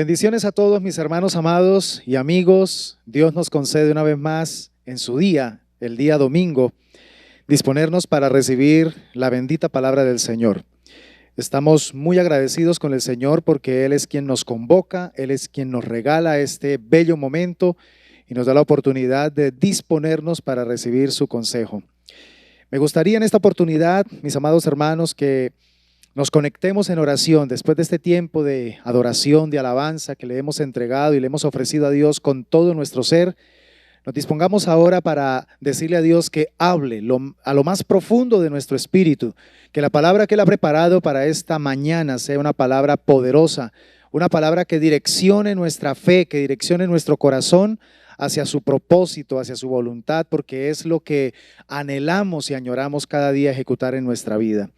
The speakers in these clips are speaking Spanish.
Bendiciones a todos mis hermanos amados y amigos. Dios nos concede una vez más en su día, el día domingo, disponernos para recibir la bendita palabra del Señor. Estamos muy agradecidos con el Señor porque Él es quien nos convoca, Él es quien nos regala este bello momento y nos da la oportunidad de disponernos para recibir su consejo. Me gustaría en esta oportunidad, mis amados hermanos, que nos conectemos en oración después de este tiempo de adoración, de alabanza que le hemos entregado y le hemos ofrecido a Dios con todo nuestro ser. Nos dispongamos ahora para decirle a Dios que hable a lo más profundo de nuestro espíritu, que la palabra que Él ha preparado para esta mañana sea una palabra poderosa, una palabra que direccione nuestra fe, que direccione nuestro corazón hacia su propósito, hacia su voluntad, porque es lo que anhelamos y añoramos cada día ejecutar en nuestra vida.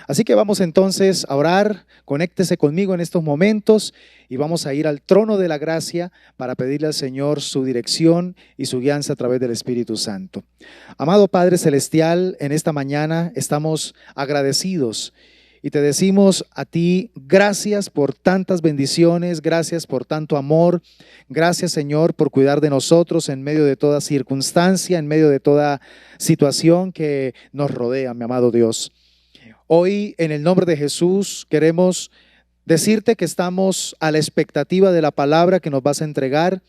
Así que vamos entonces a orar, conéctese conmigo en estos momentos y vamos a ir al trono de la gracia para pedirle al Señor su dirección y su guianza a través del Espíritu Santo. Amado Padre Celestial, en esta mañana estamos agradecidos y te decimos a ti, gracias por tantas bendiciones, gracias por tanto amor, gracias Señor por cuidar de nosotros en medio de toda circunstancia, en medio de toda situación que nos rodea, mi amado Dios. Hoy en el nombre de Jesús queremos decirte que estamos a la expectativa de la palabra que nos vas a entregar.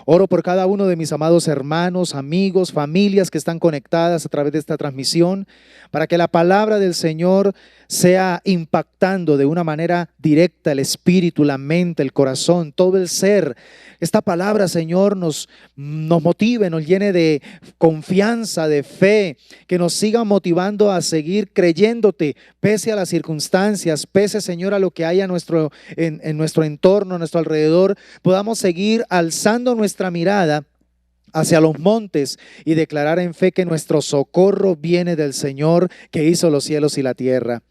Oro por cada uno de mis amados hermanos, amigos, familias que están conectadas a través de esta transmisión, para que la palabra del Señor sea impactando de una manera directa el espíritu, la mente, el corazón, todo el ser. Esta palabra, Señor, nos motive, nos llene de confianza, de fe, que nos siga motivando a seguir creyéndote, pese a las circunstancias, pese, Señor, a lo que hay en nuestro entorno, a nuestro alrededor, podamos seguir alzando nuestra mirada hacia los montes y declarar en fe que nuestro socorro viene del Señor que hizo los cielos y la tierra.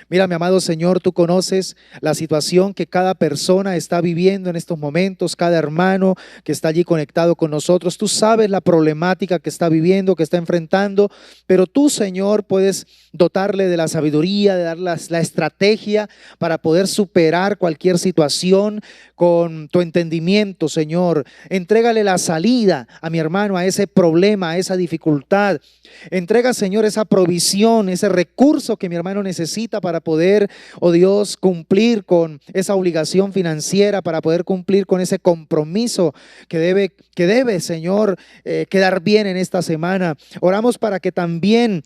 Mira, mi amado Señor, tú conoces la situación que cada persona está viviendo en estos momentos, cada hermano que está allí conectado con nosotros. Tú sabes la problemática que está viviendo, que está enfrentando, pero tú, Señor, puedes dotarle de la sabiduría, de dar la estrategia para poder superar cualquier situación con tu entendimiento, Señor. Entrégale la salida a mi hermano, a ese problema, a esa dificultad. Entrega, Señor, esa provisión, ese recurso que mi hermano necesita para poder, oh Dios, cumplir con esa obligación financiera, para poder cumplir con ese compromiso que debe, Señor, quedar bien en esta semana. Oramos para que también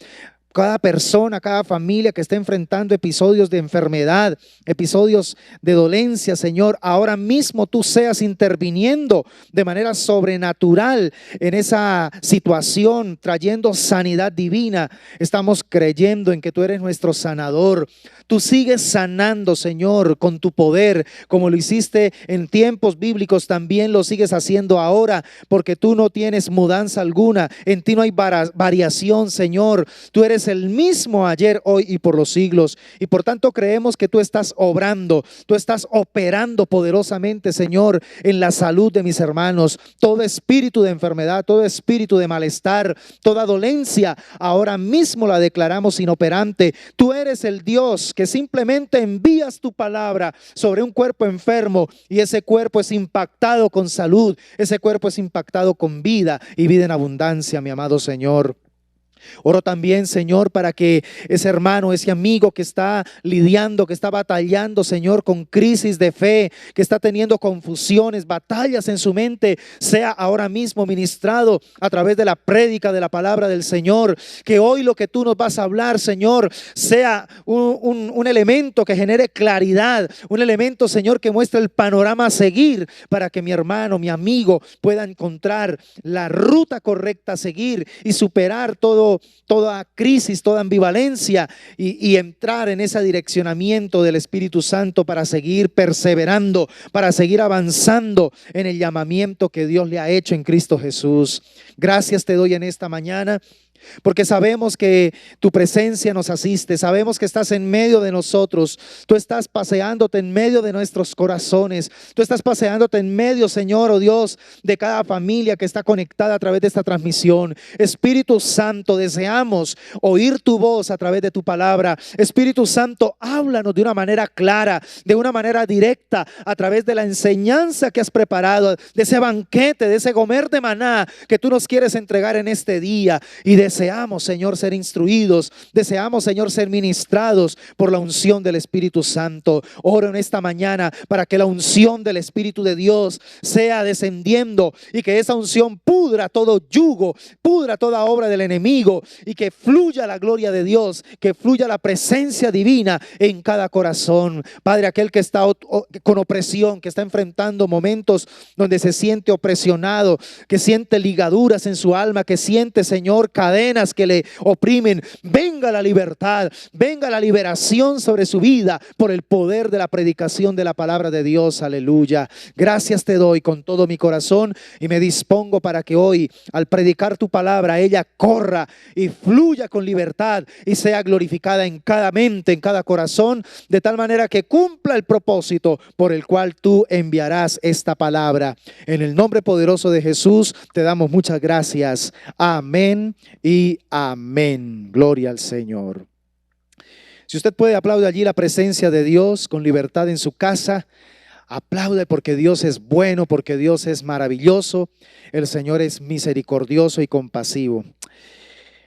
cada persona, cada familia que esté enfrentando episodios de enfermedad, episodios de dolencia, Señor, ahora mismo tú seas interviniendo de manera sobrenatural en esa situación, trayendo sanidad divina. Estamos creyendo en que tú eres nuestro sanador. Tú sigues sanando, Señor, con tu poder, como lo hiciste en tiempos bíblicos, también lo sigues haciendo ahora, porque tú no tienes mudanza alguna, en ti no hay variación, Señor. Tú eres el mismo ayer, hoy y por los siglos, y por tanto creemos que tú estás obrando, tú estás operando poderosamente, Señor, en la salud de mis hermanos. Todo espíritu de enfermedad, todo espíritu de malestar, toda dolencia, ahora mismo la declaramos inoperante. Tú eres el Dios que simplemente envías tu palabra sobre un cuerpo enfermo y ese cuerpo es impactado con salud, ese cuerpo es impactado con vida y vida en abundancia, mi amado Señor. Oro también, Señor, para que ese hermano, ese amigo que está lidiando, que está batallando, Señor, con crisis de fe, que está teniendo confusiones, batallas en su mente, sea ahora mismo ministrado a través de la prédica de la palabra del Señor. Que hoy lo que tú nos vas a hablar, Señor, sea un elemento que genere claridad, un elemento, Señor, que muestre el panorama a seguir para que mi hermano, mi amigo pueda encontrar la ruta correcta a seguir y superar toda crisis, toda ambivalencia y entrar en ese direccionamiento del Espíritu Santo para seguir perseverando, para seguir avanzando en el llamamiento que Dios le ha hecho en Cristo Jesús. Gracias te doy en esta mañana. porque sabemos que tu presencia nos asiste, sabemos que estás en medio de nosotros, tú estás paseándote en medio de nuestros corazones, tú estás paseándote en medio, Señor, oh Dios, de cada familia que está conectada a través de esta transmisión. Espíritu Santo, deseamos oír tu voz a través de tu palabra. Espíritu Santo, háblanos de una manera clara, de una manera directa, a través de la enseñanza que has preparado, de ese banquete, de ese gomer de maná que tú nos quieres entregar en este día. Y deseamos, Señor, ser instruidos, deseamos, Señor, ser ministrados por la unción del Espíritu Santo. Oro en esta mañana para que la unción del Espíritu de Dios sea descendiendo y que esa unción pudra todo yugo, pudra toda obra del enemigo, y que fluya la gloria de Dios, que fluya la presencia divina en cada corazón. Padre, aquel que está con opresión, que está enfrentando momentos donde se siente opresionado, que siente ligaduras en su alma, que siente, Señor, cadenas que le oprimen, venga la libertad, venga la liberación sobre su vida por el poder de la predicación de la palabra de Dios. Aleluya. Gracias te doy con todo mi corazón y me dispongo para que hoy, al predicar tu palabra, ella corra y fluya con libertad y sea glorificada en cada mente, en cada corazón, de tal manera que cumpla el propósito por el cual tú enviarás esta palabra. En el nombre poderoso de Jesús te damos muchas gracias. Amén y amén. Gloria al Señor. Si usted puede, aplaude allí la presencia de Dios con libertad en su casa. Aplaude porque Dios es bueno, porque Dios es maravilloso. El Señor es misericordioso y compasivo.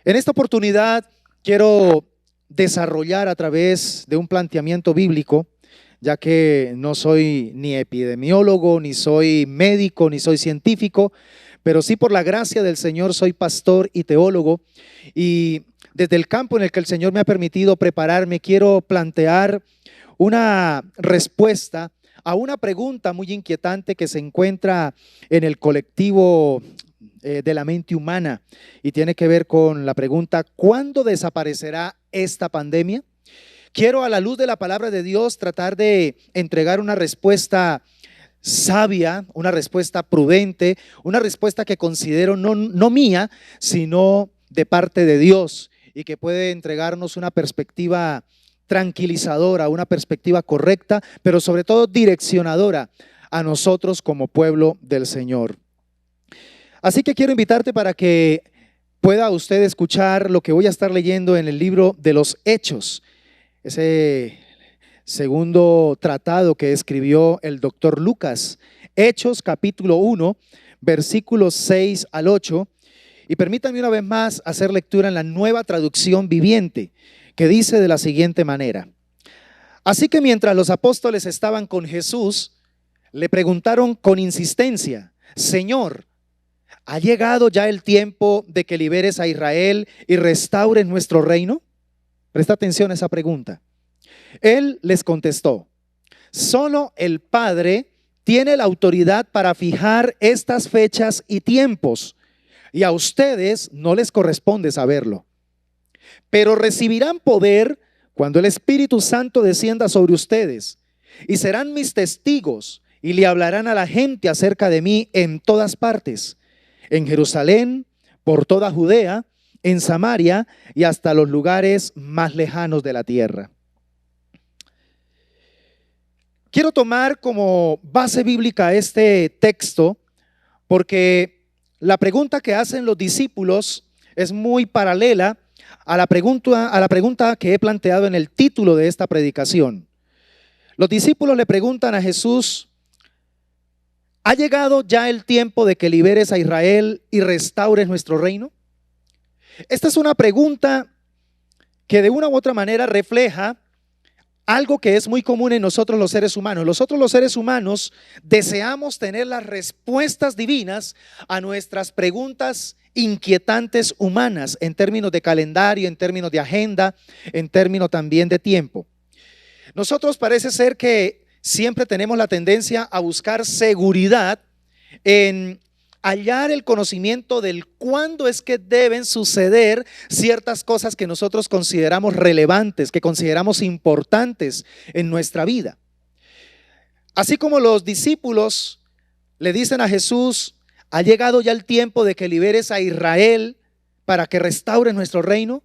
En esta oportunidad quiero desarrollar a través de un planteamiento bíblico, ya que no soy ni epidemiólogo, ni soy médico, ni soy científico, pero sí, por la gracia del Señor, soy pastor y teólogo, y desde el campo en el que el Señor me ha permitido prepararme, quiero plantear una respuesta a una pregunta muy inquietante que se encuentra en el colectivo de la mente humana, y tiene que ver con la pregunta: ¿cuándo desaparecerá esta pandemia? Quiero, a la luz de la palabra de Dios, tratar de entregar una respuesta sabia, una respuesta prudente, una respuesta que considero no mía, sino de parte de Dios, y que puede entregarnos una perspectiva tranquilizadora, una perspectiva correcta, pero sobre todo direccionadora a nosotros como pueblo del Señor. Así que quiero invitarte para que pueda usted escuchar lo que voy a estar leyendo en el libro de los Hechos, ese segundo tratado que escribió el doctor Lucas. Hechos capítulo 1, versículos 6 al 8. Y permítanme una vez más hacer lectura en la Nueva Traducción Viviente, que dice de la siguiente manera: así que mientras los apóstoles estaban con Jesús, le preguntaron con insistencia: Señor, ¿ha llegado ya el tiempo de que liberes a Israel y restaures nuestro reino? Presta atención a esa pregunta. Él les contestó: solo el Padre tiene la autoridad para fijar estas fechas y tiempos, y a ustedes no les corresponde saberlo. Pero recibirán poder cuando el Espíritu Santo descienda sobre ustedes, y serán mis testigos, y le hablarán a la gente acerca de mí en todas partes, en Jerusalén, por toda Judea, en Samaria y hasta los lugares más lejanos de la tierra. Quiero tomar como base bíblica este texto porque la pregunta que hacen los discípulos es muy paralela a la pregunta que he planteado en el título de esta predicación. Los discípulos le preguntan a Jesús: ¿ha llegado ya el tiempo de que liberes a Israel y restaures nuestro reino? Esta es una pregunta que de una u otra manera refleja algo que es muy común en nosotros los seres humanos. Nosotros los seres humanos deseamos tener las respuestas divinas a nuestras preguntas inquietantes humanas, en términos de calendario, en términos de agenda, en términos también de tiempo. Nosotros parece ser que siempre tenemos la tendencia a buscar seguridad en hallar el conocimiento del cuándo es que deben suceder ciertas cosas que nosotros consideramos relevantes, que consideramos importantes en nuestra vida. Así como los discípulos le dicen a Jesús: ha llegado ya el tiempo de que liberes a Israel, para que restaure nuestro reino.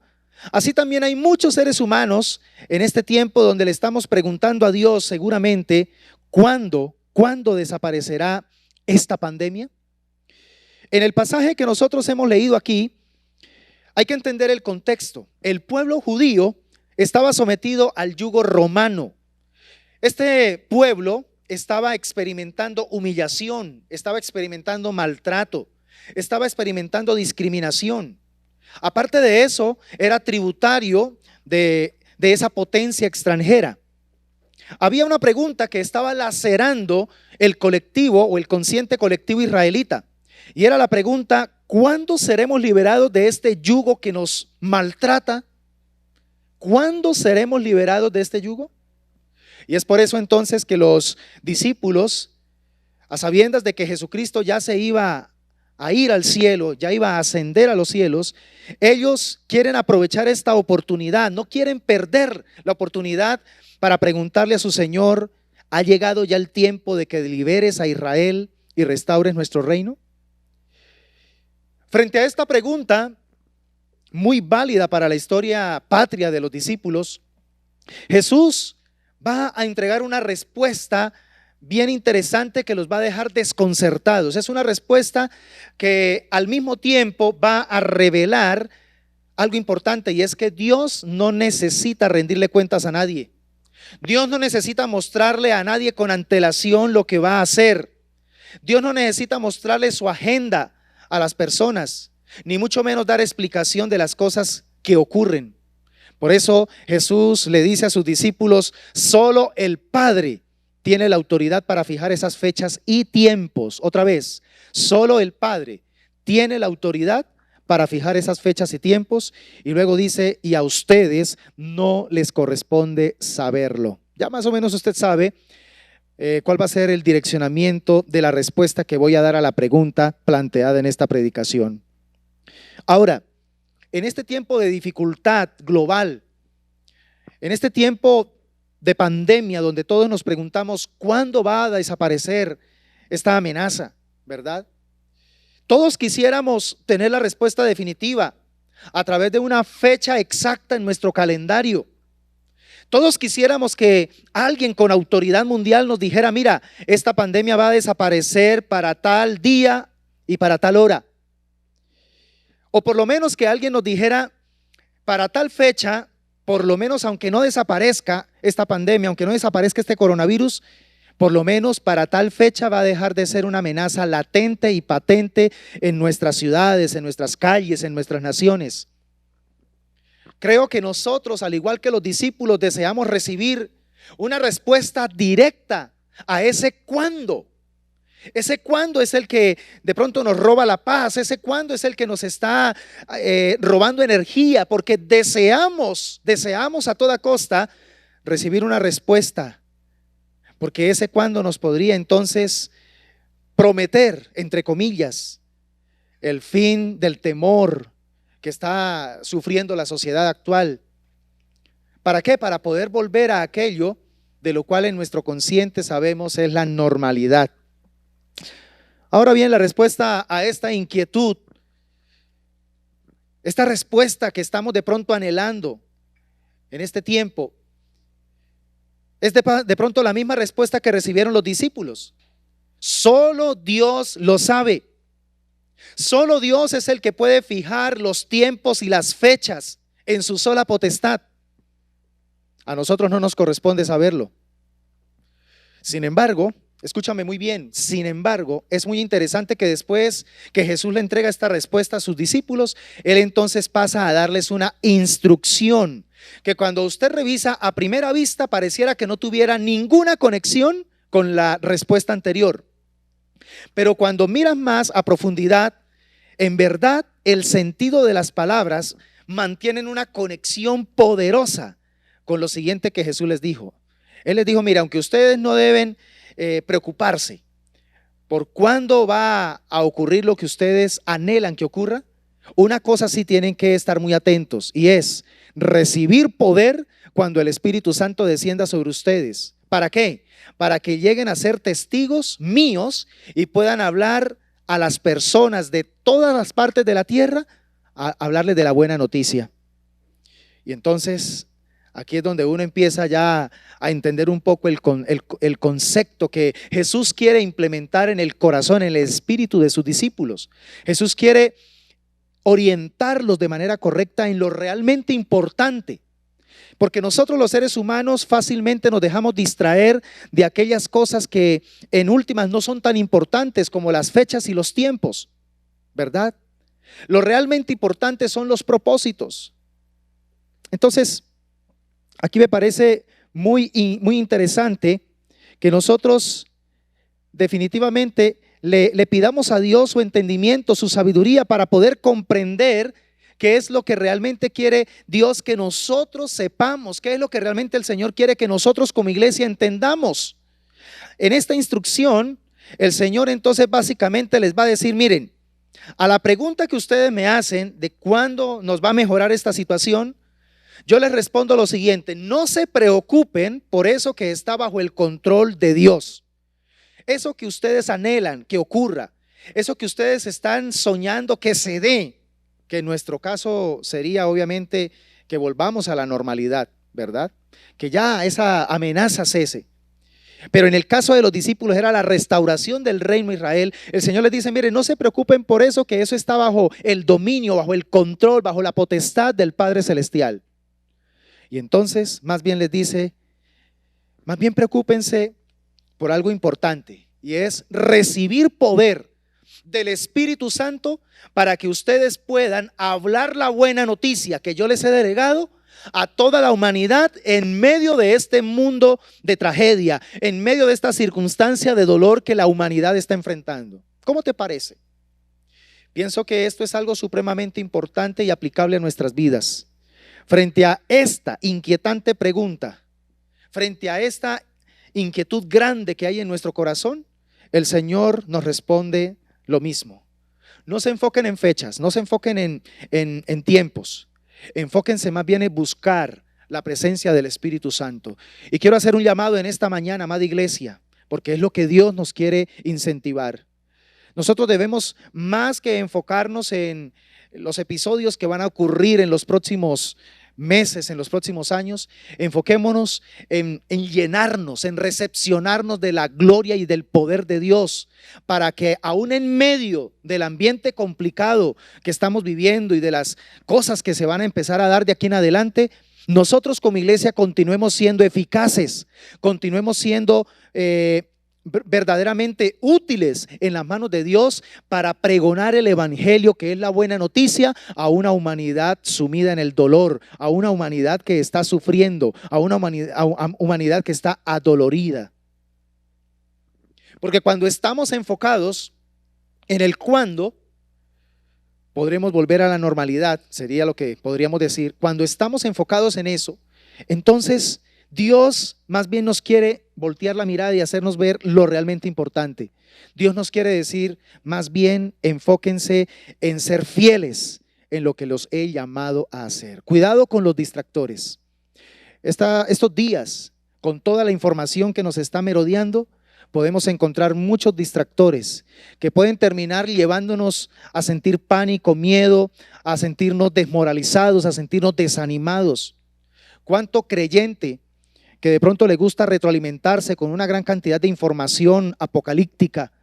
Así también hay muchos seres humanos en este tiempo donde le estamos preguntando a Dios seguramente, ¿cuándo desaparecerá esta pandemia? En el pasaje que nosotros hemos leído aquí, hay que entender el contexto. El pueblo judío estaba sometido al yugo romano. Este pueblo estaba experimentando humillación, estaba experimentando maltrato, estaba experimentando discriminación. Aparte de eso, era tributario de esa potencia extranjera. Había una pregunta que estaba lacerando el colectivo o el consciente colectivo israelita. Y era la pregunta: ¿cuándo seremos liberados de este yugo que nos maltrata? ¿Cuándo seremos liberados de este yugo? Y es por eso entonces que los discípulos, a sabiendas de que Jesucristo ya se iba a ir al cielo, ya iba a ascender a los cielos, ellos quieren aprovechar esta oportunidad, no quieren perder la oportunidad para preguntarle a su Señor: ¿ha llegado ya el tiempo de que liberes a Israel y restaures nuestro reino? Frente a esta pregunta, muy válida para la historia patria de los discípulos, Jesús va a entregar una respuesta bien interesante que los va a dejar desconcertados. Es una respuesta que al mismo tiempo va a revelar algo importante, y es que Dios no necesita rendirle cuentas a nadie. Dios no necesita mostrarle a nadie con antelación lo que va a hacer. Dios no necesita mostrarle su agenda a las personas, ni mucho menos dar explicación de las cosas que ocurren. Por eso Jesús le dice a sus discípulos: solo el Padre tiene la autoridad para fijar esas fechas y tiempos. Otra vez, solo el Padre tiene la autoridad para fijar esas fechas y tiempos. Y luego dice: y a ustedes no les corresponde saberlo. Ya más o menos usted sabe cuál va a ser el direccionamiento de la respuesta que voy a dar a la pregunta planteada en esta predicación. Ahora, en este tiempo de dificultad global, en este tiempo de pandemia donde todos nos preguntamos cuándo va a desaparecer esta amenaza, ¿verdad? Todos quisiéramos tener la respuesta definitiva a través de una fecha exacta en nuestro calendario. Todos quisiéramos que alguien con autoridad mundial nos dijera: mira, esta pandemia va a desaparecer para tal día y para tal hora. O por lo menos que alguien nos dijera: para tal fecha, por lo menos aunque no desaparezca esta pandemia, aunque no desaparezca este coronavirus, por lo menos para tal fecha va a dejar de ser una amenaza latente y patente en nuestras ciudades, en nuestras calles, en nuestras naciones. Creo que nosotros, al igual que los discípulos, deseamos recibir una respuesta directa a ese cuándo. Ese cuándo es el que de pronto nos roba la paz, ese cuándo es el que nos está robando energía, porque deseamos a toda costa recibir una respuesta, porque ese cuándo nos podría entonces prometer, entre comillas, el fin del temor que está sufriendo la sociedad actual. ¿Para qué? Para poder volver a aquello de lo cual en nuestro consciente sabemos es la normalidad. Ahora bien, la respuesta a esta inquietud, esta respuesta que estamos de pronto anhelando en este tiempo, es de pronto la misma respuesta que recibieron los discípulos. Solo Dios lo sabe. Solo Dios es el que puede fijar los tiempos y las fechas en su sola potestad. A nosotros no nos corresponde saberlo. Sin embargo, escúchame muy bien, sin embargo, es muy interesante que después que Jesús le entrega esta respuesta a sus discípulos, Él entonces pasa a darles una instrucción que cuando usted revisa a primera vista pareciera que no tuviera ninguna conexión con la respuesta anterior. Pero cuando miras más a profundidad, en verdad el sentido de las palabras mantienen una conexión poderosa con lo siguiente que Jesús les dijo. Él les dijo: mira, aunque ustedes no deben preocuparse por cuándo va a ocurrir lo que ustedes anhelan que ocurra, una cosa sí tienen que estar muy atentos, y es recibir poder cuando el Espíritu Santo descienda sobre ustedes. ¿Para qué? Para que lleguen a ser testigos míos y puedan hablar a las personas de todas las partes de la tierra a hablarles de la buena noticia. Y entonces aquí es donde uno empieza ya a entender un poco el concepto que Jesús quiere implementar en el corazón, en el espíritu de sus discípulos. Jesús quiere orientarlos de manera correcta en lo realmente importante. Porque nosotros los seres humanos fácilmente nos dejamos distraer de aquellas cosas que en últimas no son tan importantes como las fechas y los tiempos, ¿verdad? Lo realmente importante son los propósitos. Entonces, aquí me parece muy interesante que nosotros definitivamente le pidamos a Dios su entendimiento, su sabiduría para poder comprender qué es lo que realmente quiere Dios que nosotros sepamos, qué es lo que realmente el Señor quiere que nosotros como iglesia entendamos. En esta instrucción, el Señor entonces básicamente les va a decir, miren, a la pregunta que ustedes me hacen de cuándo nos va a mejorar esta situación, yo les respondo lo siguiente: no se preocupen por eso que está bajo el control de Dios. Eso que ustedes anhelan que ocurra, eso que ustedes están soñando que se dé, que en nuestro caso sería obviamente que volvamos a la normalidad, ¿verdad? Que ya esa amenaza cese. Pero en el caso de los discípulos era la restauración del reino de Israel. El Señor les dice, miren, no se preocupen por eso, que eso está bajo el dominio, bajo el control, bajo la potestad del Padre Celestial. Y entonces más bien les dice, más bien preocúpense por algo importante, y es recibir poder del Espíritu Santo para que ustedes puedan hablar la buena noticia que yo les he delegado a toda la humanidad en medio de este mundo de tragedia, en medio de esta circunstancia de dolor que la humanidad está enfrentando. ¿Cómo te parece? Pienso que esto es algo supremamente importante y aplicable a nuestras vidas. Frente a esta inquietante pregunta, frente a esta inquietud grande que hay en nuestro corazón, el Señor nos responde lo mismo. No se enfoquen en fechas, no se enfoquen en tiempos. Enfóquense más bien en buscar la presencia del Espíritu Santo. Y quiero hacer un llamado en esta mañana, amada iglesia, porque es lo que Dios nos quiere incentivar. Nosotros debemos, más que enfocarnos en los episodios que van a ocurrir en los próximos meses, en los próximos años, enfoquémonos en llenarnos, en recepcionarnos de la gloria y del poder de Dios, para que aún en medio del ambiente complicado que estamos viviendo y de las cosas que se van a empezar a dar de aquí en adelante, nosotros como iglesia continuemos siendo eficaces, continuemos siendo verdaderamente útiles en las manos de Dios para pregonar el evangelio, que es la buena noticia, a una humanidad sumida en el dolor, a una humanidad que está sufriendo, a una humanidad que está adolorida. Porque cuando estamos enfocados en el cuándo, podremos volver a la normalidad, sería lo que podríamos decir. Cuando estamos enfocados en eso, entonces Dios más bien nos quiere voltear la mirada y hacernos ver lo realmente importante. Dios nos quiere decir, más bien enfóquense en ser fieles en lo que los he llamado a hacer. Cuidado con los distractores. Estos días, con toda la información que nos está merodeando, podemos encontrar muchos distractores que pueden terminar llevándonos a sentir pánico, miedo, a sentirnos desmoralizados, a sentirnos desanimados. ¿Cuánto creyente que de pronto le gusta retroalimentarse con una gran cantidad de información apocalíptica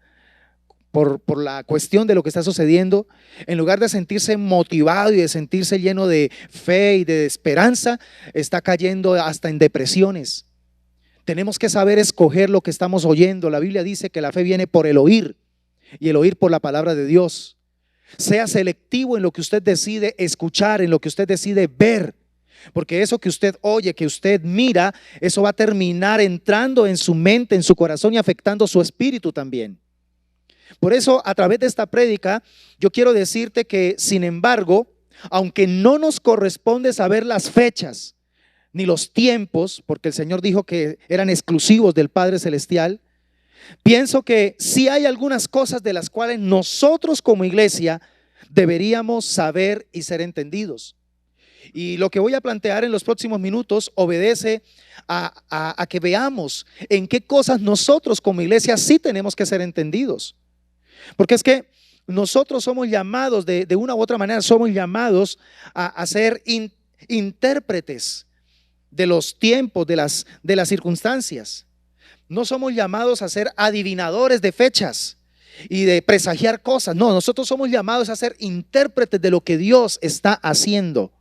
por la cuestión de lo que está sucediendo, en lugar de sentirse motivado y de sentirse lleno de fe y de esperanza, está cayendo hasta en depresiones? Tenemos que saber escoger lo que estamos oyendo. La Biblia dice que la fe viene por el oír, y el oír por la palabra de Dios. Sea selectivo en lo que usted decide escuchar, en lo que usted decide ver, porque eso que usted oye, que usted mira, eso va a terminar entrando en su mente, en su corazón, y afectando su espíritu también. Por eso, a través de esta prédica, yo quiero decirte que, sin embargo, aunque no nos corresponde saber las fechas ni los tiempos, porque el Señor dijo que eran exclusivos del Padre Celestial, pienso que sí hay algunas cosas de las cuales nosotros como iglesia deberíamos saber y ser entendidos. Y lo que voy a plantear en los próximos minutos obedece a que veamos en qué cosas nosotros como iglesia sí tenemos que ser entendidos. Porque es que nosotros somos llamados, de una u otra manera, somos llamados a ser intérpretes de los tiempos, de las circunstancias. No somos llamados a ser adivinadores de fechas y de presagiar cosas. No, nosotros somos llamados a ser intérpretes de lo que Dios está haciendo.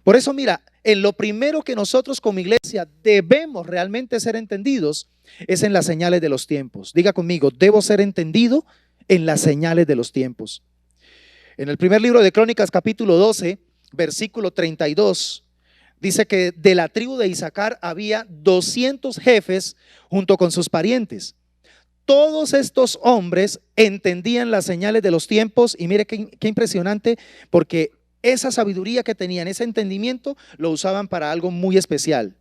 Por eso, mira, en lo primero que nosotros como iglesia debemos realmente ser entendidos es en las señales de los tiempos. Diga conmigo, debo ser entendido en las señales de los tiempos. En el primer libro de Crónicas, capítulo 12, versículo 32, dice que de la tribu de Isaacar había 200 jefes junto con sus parientes. Todos estos hombres entendían las señales de los tiempos y mire qué impresionante, porque esa sabiduría que tenían, ese entendimiento, lo usaban para algo muy especial.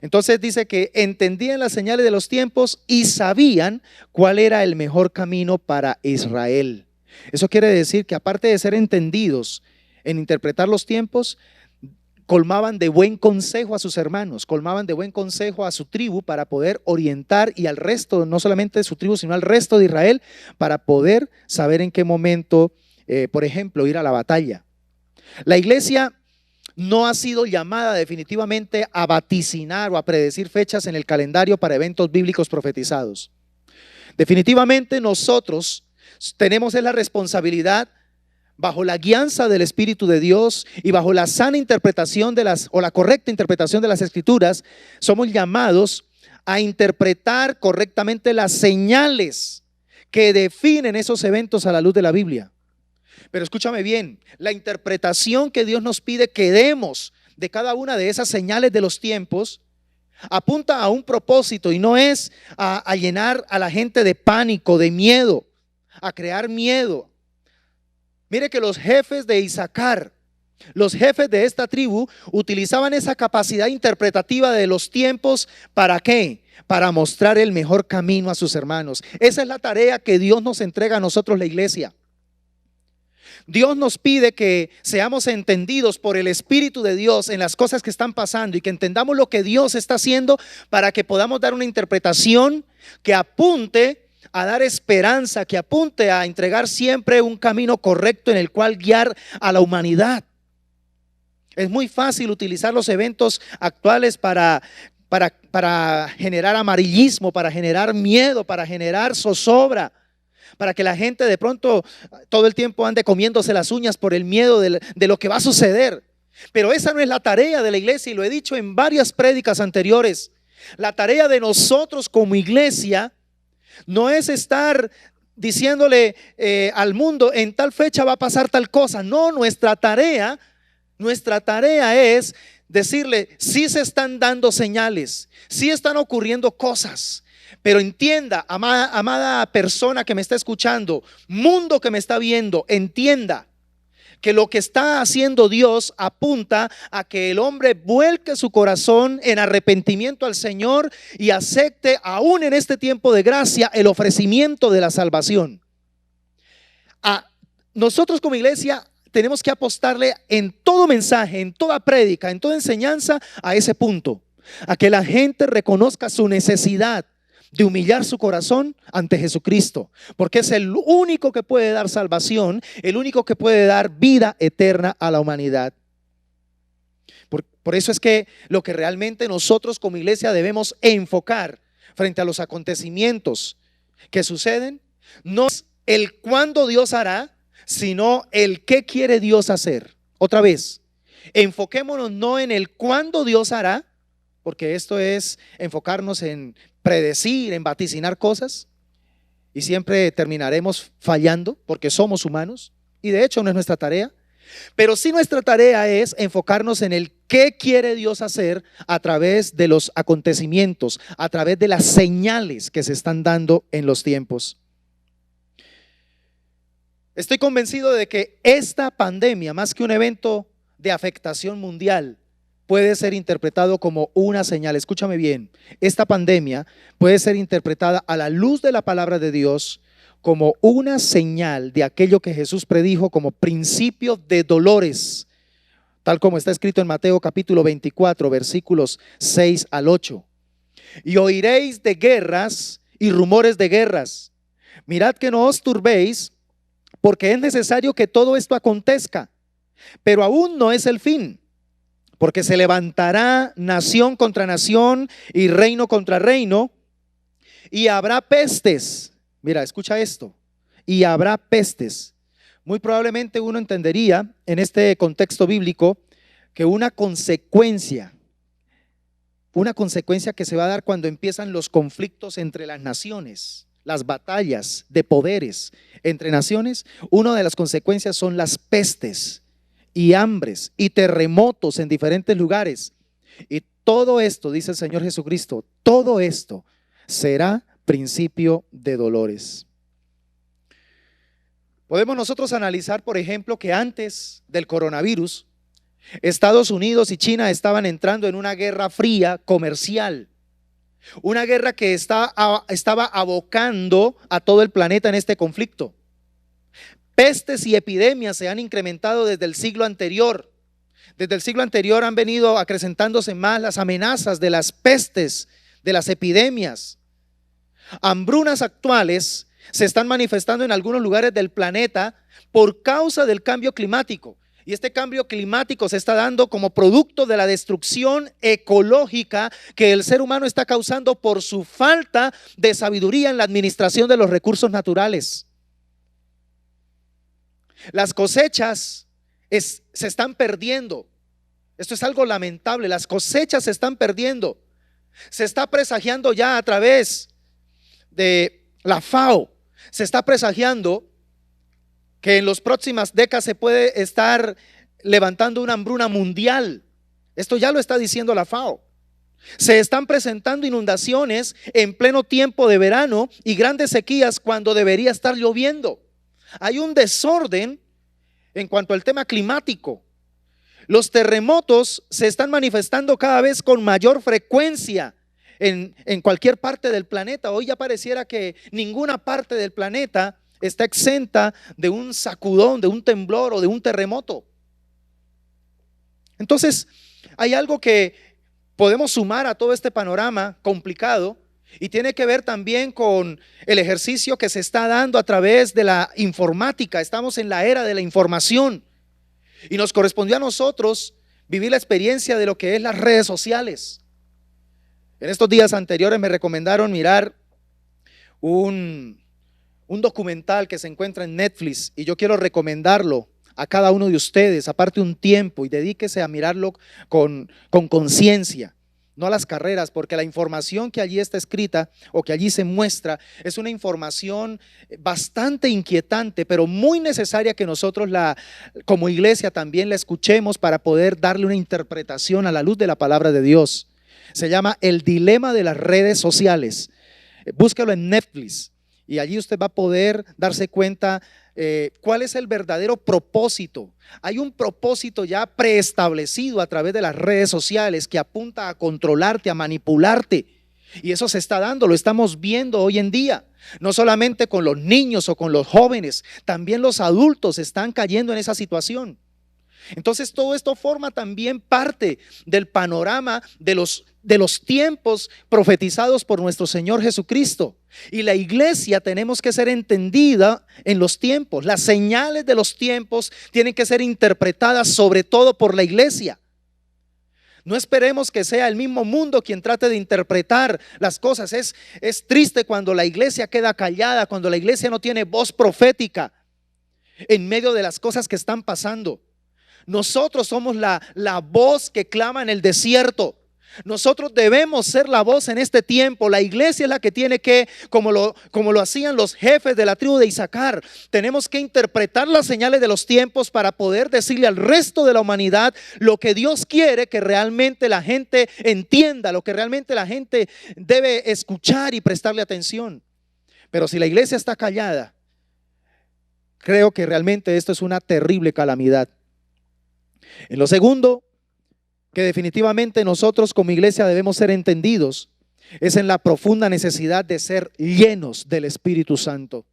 Entonces dice que entendían las señales de los tiempos y sabían cuál era el mejor camino para Israel. Eso quiere decir que aparte de ser entendidos en interpretar los tiempos, colmaban de buen consejo a sus hermanos, colmaban de buen consejo a su tribu para poder orientar y al resto, no solamente de su tribu, sino al resto de Israel, para poder saber en qué momento, por ejemplo, ir a la batalla. La iglesia no ha sido llamada definitivamente a vaticinar o a predecir fechas en el calendario para eventos bíblicos profetizados. Definitivamente nosotros tenemos la responsabilidad, bajo la guianza del Espíritu de Dios y bajo la sana interpretación o la correcta interpretación de las Escrituras, somos llamados a interpretar correctamente las señales que definen esos eventos a la luz de la Biblia. Pero escúchame bien, la interpretación que Dios nos pide que demos de cada una de esas señales de los tiempos apunta a un propósito y no es a llenar a la gente de pánico, de miedo, a crear miedo. Mire que los jefes de Isaacar, los jefes de esta tribu, utilizaban esa capacidad interpretativa de los tiempos. ¿Para qué? Para mostrar el mejor camino a sus hermanos. Esa es la tarea que Dios nos entrega a nosotros, la iglesia. Dios nos pide que seamos entendidos por el Espíritu de Dios en las cosas que están pasando y que entendamos lo que Dios está haciendo para que podamos dar una interpretación que apunte a dar esperanza, que apunte a entregar siempre un camino correcto en el cual guiar a la humanidad. Es muy fácil utilizar los eventos actuales para generar amarillismo, para generar miedo, para generar zozobra, para que la gente de pronto todo el tiempo ande comiéndose las uñas por el miedo de lo que va a suceder. Pero esa no es la tarea de la iglesia y lo he dicho en varias prédicas anteriores. La tarea de nosotros como iglesia no es estar diciéndole al mundo en tal fecha va a pasar tal cosa. No, nuestra tarea es decirle, sí se están dando señales, sí están ocurriendo cosas, pero entienda, amada persona que me está escuchando, mundo que me está viendo, entienda que lo que está haciendo Dios apunta a que el hombre vuelque su corazón en arrepentimiento al Señor y acepte aún en este tiempo de gracia el ofrecimiento de la salvación. Nosotros como iglesia tenemos que apostarle en todo mensaje, en toda prédica, en toda enseñanza a ese punto, a que la gente reconozca su necesidad de humillar su corazón ante Jesucristo, porque es el único que puede dar salvación, el único que puede dar vida eterna a la humanidad. Por eso es que lo que realmente nosotros como iglesia debemos enfocar frente a los acontecimientos que suceden, no es el cuándo Dios hará, sino el qué quiere Dios hacer. Otra vez, enfoquémonos no en el cuándo Dios hará, porque esto es enfocarnos en predecir, en vaticinar cosas y siempre terminaremos fallando porque somos humanos y de hecho no es nuestra tarea, pero sí nuestra tarea es enfocarnos en el qué quiere Dios hacer a través de los acontecimientos, a través de las señales que se están dando en los tiempos. Estoy convencido de que esta pandemia, más que un evento de afectación mundial, puede ser interpretado como una señal. Escúchame bien, esta pandemia puede ser interpretada a la luz de la palabra de Dios como una señal de aquello que Jesús predijo como principio de dolores, tal como está escrito en Mateo capítulo 24, versículos 6 al 8. Y oiréis de guerras y rumores de guerras. Mirad que no os turbéis, porque es necesario que todo esto acontezca, pero aún no es el fin, porque se levantará nación contra nación y reino contra reino, y habrá pestes. Mira, escucha esto. Y habrá pestes. Muy probablemente uno entendería en este contexto bíblico que una consecuencia que se va a dar cuando empiezan los conflictos entre las naciones, las batallas de poderes entre naciones, una de las consecuencias son las pestes y hambres y terremotos en diferentes lugares. Y todo esto, dice el Señor Jesucristo, todo esto será principio de dolores. Podemos nosotros analizar, por ejemplo, que antes del coronavirus, Estados Unidos y China estaban entrando en una guerra fría comercial, una guerra que estaba abocando a todo el planeta en este conflicto. Pestes y epidemias se han incrementado desde el siglo anterior. Desde el siglo anterior han venido acrecentándose más las amenazas de las pestes, de las epidemias. Hambrunas actuales se están manifestando en algunos lugares del planeta por causa del cambio climático. Y este cambio climático se está dando como producto de la destrucción ecológica que el ser humano está causando por su falta de sabiduría en la administración de los recursos naturales. Las cosechas se están perdiendo. Esto es algo lamentable. Las cosechas se están perdiendo. Se está presagiando ya a través de la FAO, se está presagiando que en las próximas décadas se puede estar levantando una hambruna mundial. Esto ya lo está diciendo la FAO. Se están presentando inundaciones en pleno tiempo de verano y grandes sequías cuando debería estar lloviendo. Hay un desorden en cuanto al tema climático. Los terremotos se están manifestando cada vez con mayor frecuencia en cualquier parte del planeta. Hoy ya pareciera que ninguna parte del planeta está exenta de un sacudón, de un temblor o de un terremoto. Entonces, hay algo que podemos sumar a todo este panorama complicado y tiene que ver también con el ejercicio que se está dando a través de la informática. Estamos en la era de la información y nos correspondió a nosotros vivir la experiencia de lo que es las redes sociales. En estos días anteriores me recomendaron mirar un documental que se encuentra en Netflix y yo quiero recomendarlo a cada uno de ustedes. Aparte un tiempo y dedíquese a mirarlo con conciencia, no a las carreras, porque la información que allí está escrita o que allí se muestra es una información bastante inquietante, pero muy necesaria que nosotros como iglesia también la escuchemos para poder darle una interpretación a la luz de la palabra de Dios. Se llama El dilema de las redes sociales. Búscalo en Netflix y allí usted va a poder darse cuenta cuál es el verdadero propósito. Hay un propósito ya preestablecido a través de las redes sociales que apunta a controlarte, a manipularte. Y eso se está dando, lo estamos viendo hoy en día. No solamente con los niños o con los jóvenes, también los adultos están cayendo en esa situación. Entonces todo esto forma también parte del panorama de los tiempos profetizados por nuestro Señor Jesucristo. Y la iglesia tenemos que ser entendida en los tiempos. Las señales de los tiempos tienen que ser interpretadas sobre todo por la iglesia. No esperemos que sea el mismo mundo quien trate de interpretar las cosas. Es triste cuando la iglesia queda callada, cuando la iglesia no tiene voz profética en medio de las cosas que están pasando. Nosotros somos la voz que clama en el desierto. Nosotros debemos ser la voz en este tiempo. La iglesia es la que tiene que, como lo hacían los jefes de la tribu de Isaacar, tenemos que interpretar las señales de los tiempos para poder decirle al resto de la humanidad lo que Dios quiere que realmente la gente entienda, lo que realmente la gente debe escuchar y prestarle atención. Pero si la iglesia está callada, creo que realmente esto es una terrible calamidad. En lo segundo, que definitivamente nosotros como iglesia debemos ser entendidos, es en la profunda necesidad de ser llenos del Espíritu Santo.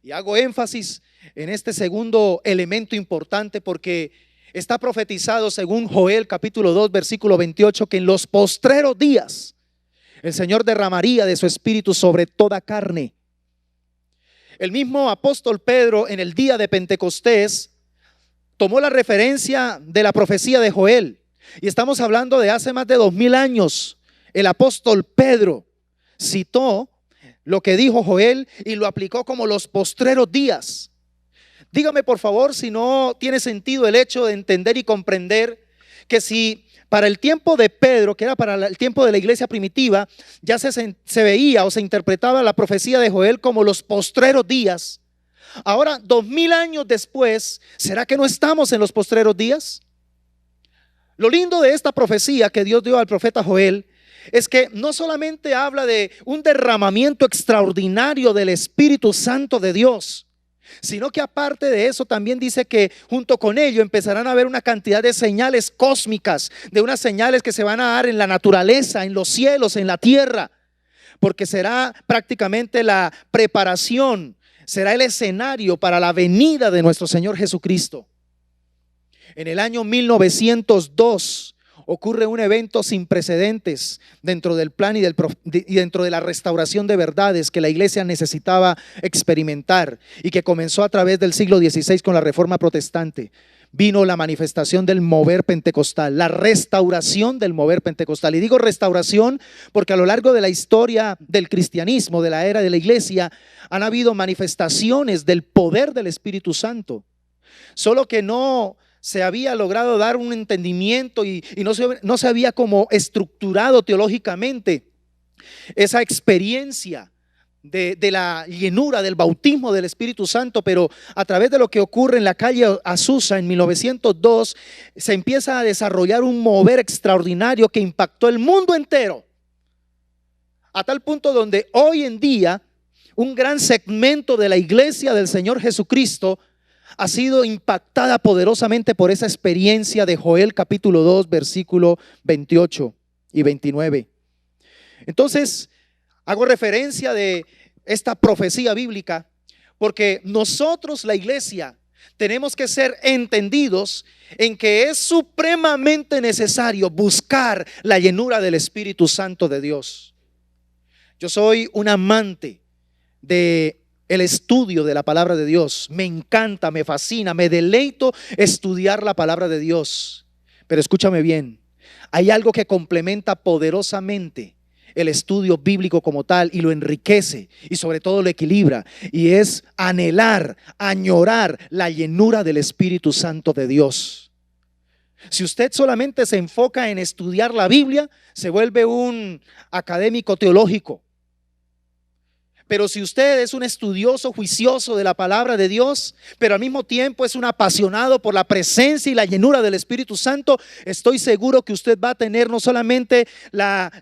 Y hago énfasis en este segundo elemento importante porque está profetizado según Joel capítulo 2 versículo 28 que en los postreros días el Señor derramaría de su Espíritu sobre toda carne. El mismo apóstol Pedro en el día de Pentecostés tomó la referencia de la profecía de Joel. Y estamos hablando de hace más de 2000 años. El apóstol Pedro citó lo que dijo Joel y lo aplicó como los postreros días. Dígame por favor si no tiene sentido el hecho de entender y comprender que si para el tiempo de Pedro, que era para el tiempo de la iglesia primitiva, ya se veía o se interpretaba la profecía de Joel como los postreros días. Ahora, 2000 años después, ¿será que no estamos en los postreros días? Lo lindo de esta profecía que Dios dio al profeta Joel es que no solamente habla de un derramamiento extraordinario del Espíritu Santo de Dios, sino que aparte de eso también dice que junto con ello empezarán a haber una cantidad de señales cósmicas, de unas señales que se van a dar en la naturaleza, en los cielos, en la tierra, porque será prácticamente la preparación, será el escenario para la venida de nuestro Señor Jesucristo. En el año 1902 ocurre un evento sin precedentes dentro del plan y dentro de la restauración de verdades que la iglesia necesitaba experimentar y que comenzó a través del siglo XVI con la Reforma Protestante. Vino la manifestación del mover pentecostal, la restauración del mover pentecostal. Y digo restauración porque a lo largo de la historia del cristianismo, de la era de la iglesia, han habido manifestaciones del poder del Espíritu Santo. Solo que no se había logrado dar un entendimiento y no se había como estructurado teológicamente esa experiencia de la llenura del bautismo del Espíritu Santo. Pero a través de lo que ocurre en la calle Azusa en 1902 se empieza a desarrollar un mover extraordinario que impactó el mundo entero, a tal punto donde hoy en día un gran segmento de la iglesia del Señor Jesucristo ha sido impactada poderosamente por esa experiencia de Joel capítulo 2 versículo 28 y 29. Entonces hago referencia de esta profecía bíblica porque nosotros, la iglesia, tenemos que ser entendidos en que es supremamente necesario buscar la llenura del Espíritu Santo de Dios. Yo soy un amante de el estudio de la palabra de Dios. Me encanta, me fascina, me deleito estudiar la palabra de Dios. Pero escúchame bien, hay algo que complementa poderosamente el estudio bíblico como tal y lo enriquece y sobre todo lo equilibra, y es anhelar, añorar la llenura del Espíritu Santo de Dios. Si usted solamente se enfoca en estudiar la Biblia, se vuelve un académico teológico. Pero si usted es un estudioso juicioso de la palabra de Dios, pero al mismo tiempo es un apasionado por la presencia y la llenura del Espíritu Santo, estoy seguro que usted va a tener no solamente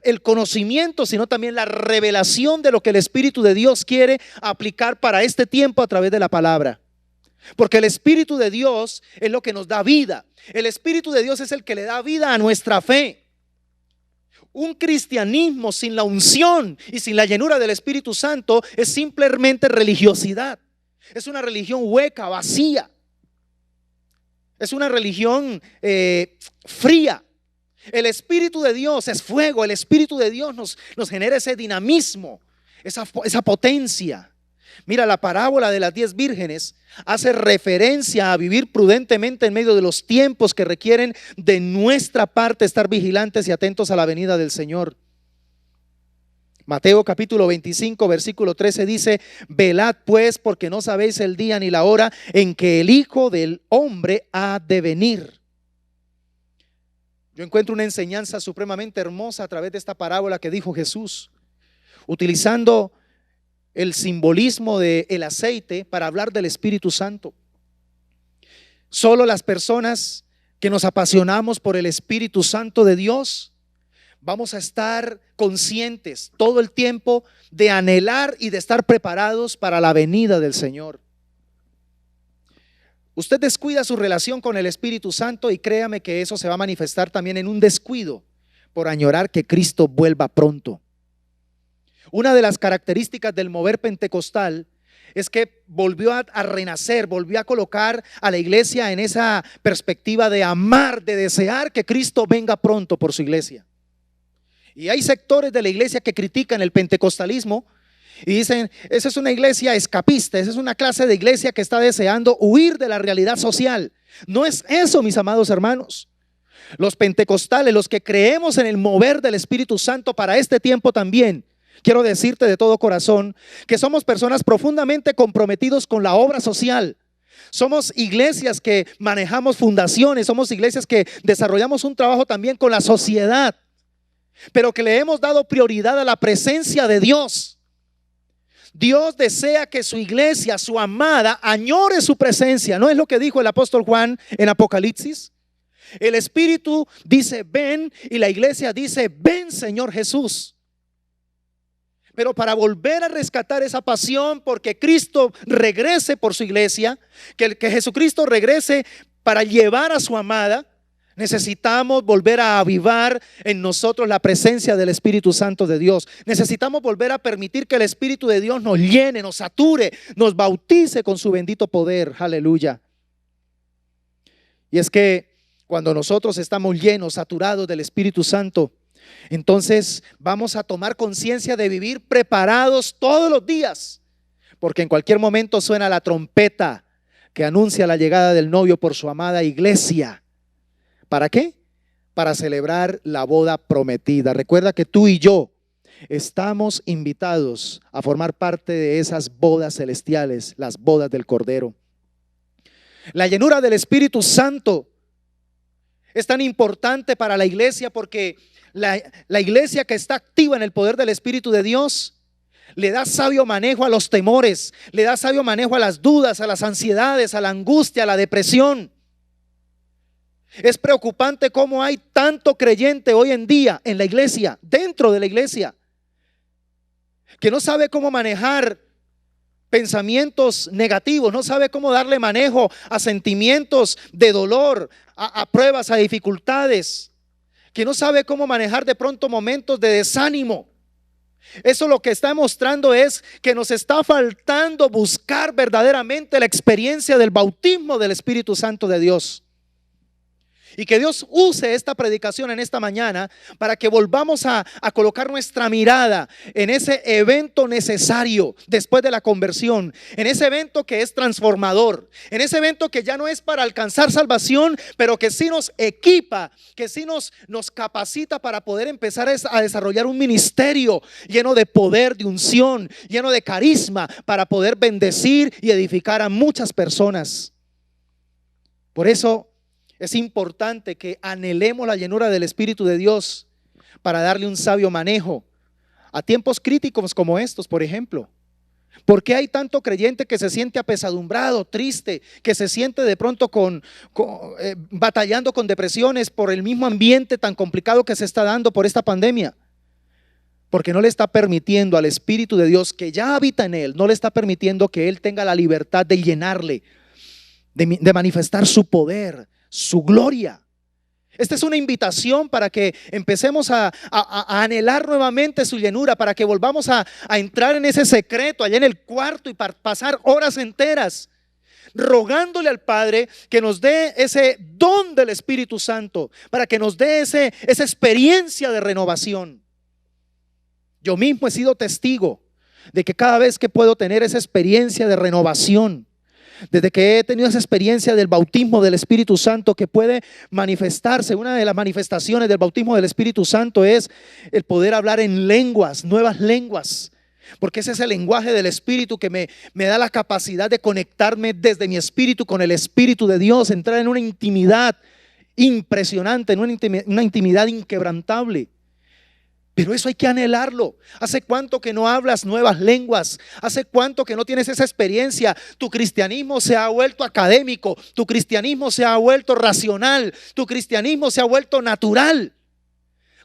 el conocimiento, sino también la revelación de lo que el Espíritu de Dios quiere aplicar para este tiempo a través de la palabra. Porque el Espíritu de Dios es lo que nos da vida. El Espíritu de Dios es el que le da vida a nuestra fe. Un cristianismo sin la unción y sin la llenura del Espíritu Santo es simplemente religiosidad. Es una religión hueca, vacía. Es una religión fría. El Espíritu de Dios es fuego. El Espíritu de Dios nos genera ese dinamismo, esa potencia. Mira, la parábola de las 10 vírgenes hace referencia a vivir prudentemente en medio de los tiempos que requieren de nuestra parte estar vigilantes y atentos a la venida del Señor. Mateo capítulo 25 versículo 13 dice: velad pues, porque no sabéis el día ni la hora en que el Hijo del Hombre ha de venir. Yo encuentro una enseñanza supremamente hermosa a través de esta parábola que dijo Jesús, utilizando el simbolismo del aceite para hablar del Espíritu Santo. Solo las personas que nos apasionamos por el Espíritu Santo de Dios vamos a estar conscientes todo el tiempo de anhelar y de estar preparados para la venida del Señor. Usted descuida su relación con el Espíritu Santo y créame que eso se va a manifestar también en un descuido por añorar que Cristo vuelva pronto. Una de las características del mover pentecostal es que volvió a renacer, volvió a colocar a la iglesia en esa perspectiva de amar, de desear que Cristo venga pronto por su iglesia. Y hay sectores de la iglesia que critican el pentecostalismo Y dicen, esa es una iglesia escapista, esa es una clase de iglesia que está deseando huir de la realidad social. No es eso, mis amados hermanos. Los pentecostales, los que creemos en el mover del Espíritu Santo para este tiempo también, quiero decirte de todo corazón que somos personas profundamente comprometidos con la obra social. Somos iglesias que manejamos fundaciones, somos iglesias que desarrollamos un trabajo también con la sociedad, pero que le hemos dado prioridad a la presencia de Dios. Dios desea que su iglesia, su amada, añore su presencia. ¿No es lo que dijo el apóstol Juan en Apocalipsis? El Espíritu dice ven y la iglesia dice ven, Señor Jesús. Pero para volver a rescatar esa pasión, porque Cristo regrese por su iglesia, que Jesucristo regrese para llevar a su amada, necesitamos volver a avivar en nosotros la presencia del Espíritu Santo de Dios. Necesitamos volver a permitir que el Espíritu de Dios nos llene, nos sature, nos bautice con su bendito poder. Aleluya. Y es que cuando nosotros estamos llenos, saturados del Espíritu Santo, entonces vamos a tomar conciencia de vivir preparados todos los días, porque en cualquier momento suena la trompeta que anuncia la llegada del novio por su amada iglesia. ¿Para qué? Para celebrar la boda prometida. Recuerda que tú y yo estamos invitados a formar parte de esas bodas celestiales, las bodas del Cordero. La llenura del Espíritu Santo es tan importante para la iglesia porque la iglesia que está activa en el poder del Espíritu de Dios le da sabio manejo a los temores, le da sabio manejo a las dudas, a las ansiedades, a la angustia, a la depresión. Es preocupante cómo hay tanto creyente hoy en día en la iglesia, dentro de la iglesia, que no sabe cómo manejar pensamientos negativos, no sabe cómo darle manejo a sentimientos de dolor, a pruebas, a dificultades, que no sabe cómo manejar de pronto momentos de desánimo. Eso lo que está mostrando es que nos está faltando buscar verdaderamente la experiencia del bautismo del Espíritu Santo de Dios. Y que Dios use esta predicación en esta mañana para que volvamos a colocar nuestra mirada en ese evento necesario después de la conversión, en ese evento que es transformador, en ese evento que ya no es para alcanzar salvación, pero que sí nos equipa, que sí nos capacita para poder empezar a desarrollar un ministerio lleno de poder, de unción, lleno de carisma, para poder bendecir y edificar a muchas personas. Por eso es importante que anhelemos la llenura del Espíritu de Dios para darle un sabio manejo a tiempos críticos como estos, por ejemplo. ¿Por qué hay tanto creyente que se siente apesadumbrado, triste, que se siente de pronto batallando con depresiones por el mismo ambiente tan complicado que se está dando por esta pandemia? Porque no le está permitiendo al Espíritu de Dios que ya habita en él, no le está permitiendo que él tenga la libertad de llenarle, de manifestar su poder, su gloria. Esta es una invitación para que empecemos a anhelar nuevamente su llenura, para que volvamos a entrar en ese secreto allá en el cuarto y pasar horas enteras rogándole al Padre que nos dé ese don del Espíritu Santo, para que nos dé esa experiencia de renovación. Yo mismo he sido testigo de que cada vez que puedo tener esa experiencia de renovación, desde que he tenido esa experiencia del bautismo del Espíritu Santo que puede manifestarse, una de las manifestaciones del bautismo del Espíritu Santo es el poder hablar en lenguas, nuevas lenguas, porque ese es el lenguaje del Espíritu que me da la capacidad de conectarme desde mi espíritu con el Espíritu de Dios, entrar en una intimidad impresionante, en una intimidad inquebrantable. Pero eso hay que anhelarlo. ¿Hace cuánto que no hablas nuevas lenguas? ¿Hace cuánto que no tienes esa experiencia? Tu cristianismo se ha vuelto académico, tu cristianismo se ha vuelto racional, tu cristianismo se ha vuelto natural.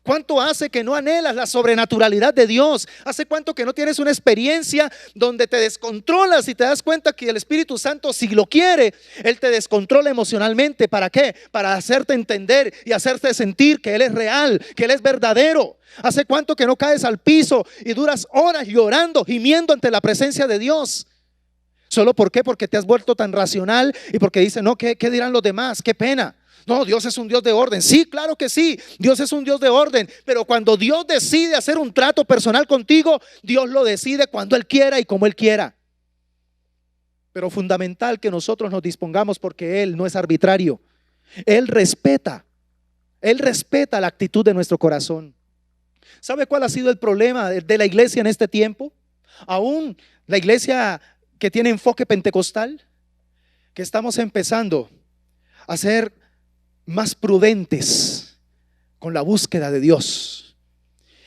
¿Cuánto hace que no anhelas la sobrenaturalidad de Dios? ¿Hace cuánto que no tienes una experiencia donde te descontrolas y te das cuenta que el Espíritu Santo, si lo quiere, Él te descontrola emocionalmente? ¿Para qué? Para hacerte entender y hacerte sentir que Él es real, que Él es verdadero. ¿Hace cuánto que no caes al piso y duras horas llorando, gimiendo ante la presencia de Dios? ¿Solo por qué? Porque te has vuelto tan racional y porque dices, no, ¿qué dirán los demás? Qué pena. No, Dios es un Dios de orden. Sí, claro que sí, Dios es un Dios de orden. Pero cuando Dios decide hacer un trato personal contigo, Dios lo decide cuando Él quiera y como Él quiera. Pero fundamental que nosotros nos dispongamos, porque Él no es arbitrario. Él respeta la actitud de nuestro corazón. ¿Sabe cuál ha sido el problema de la iglesia en este tiempo? Aún la iglesia que tiene enfoque pentecostal, que estamos empezando a ser más prudentes con la búsqueda de Dios.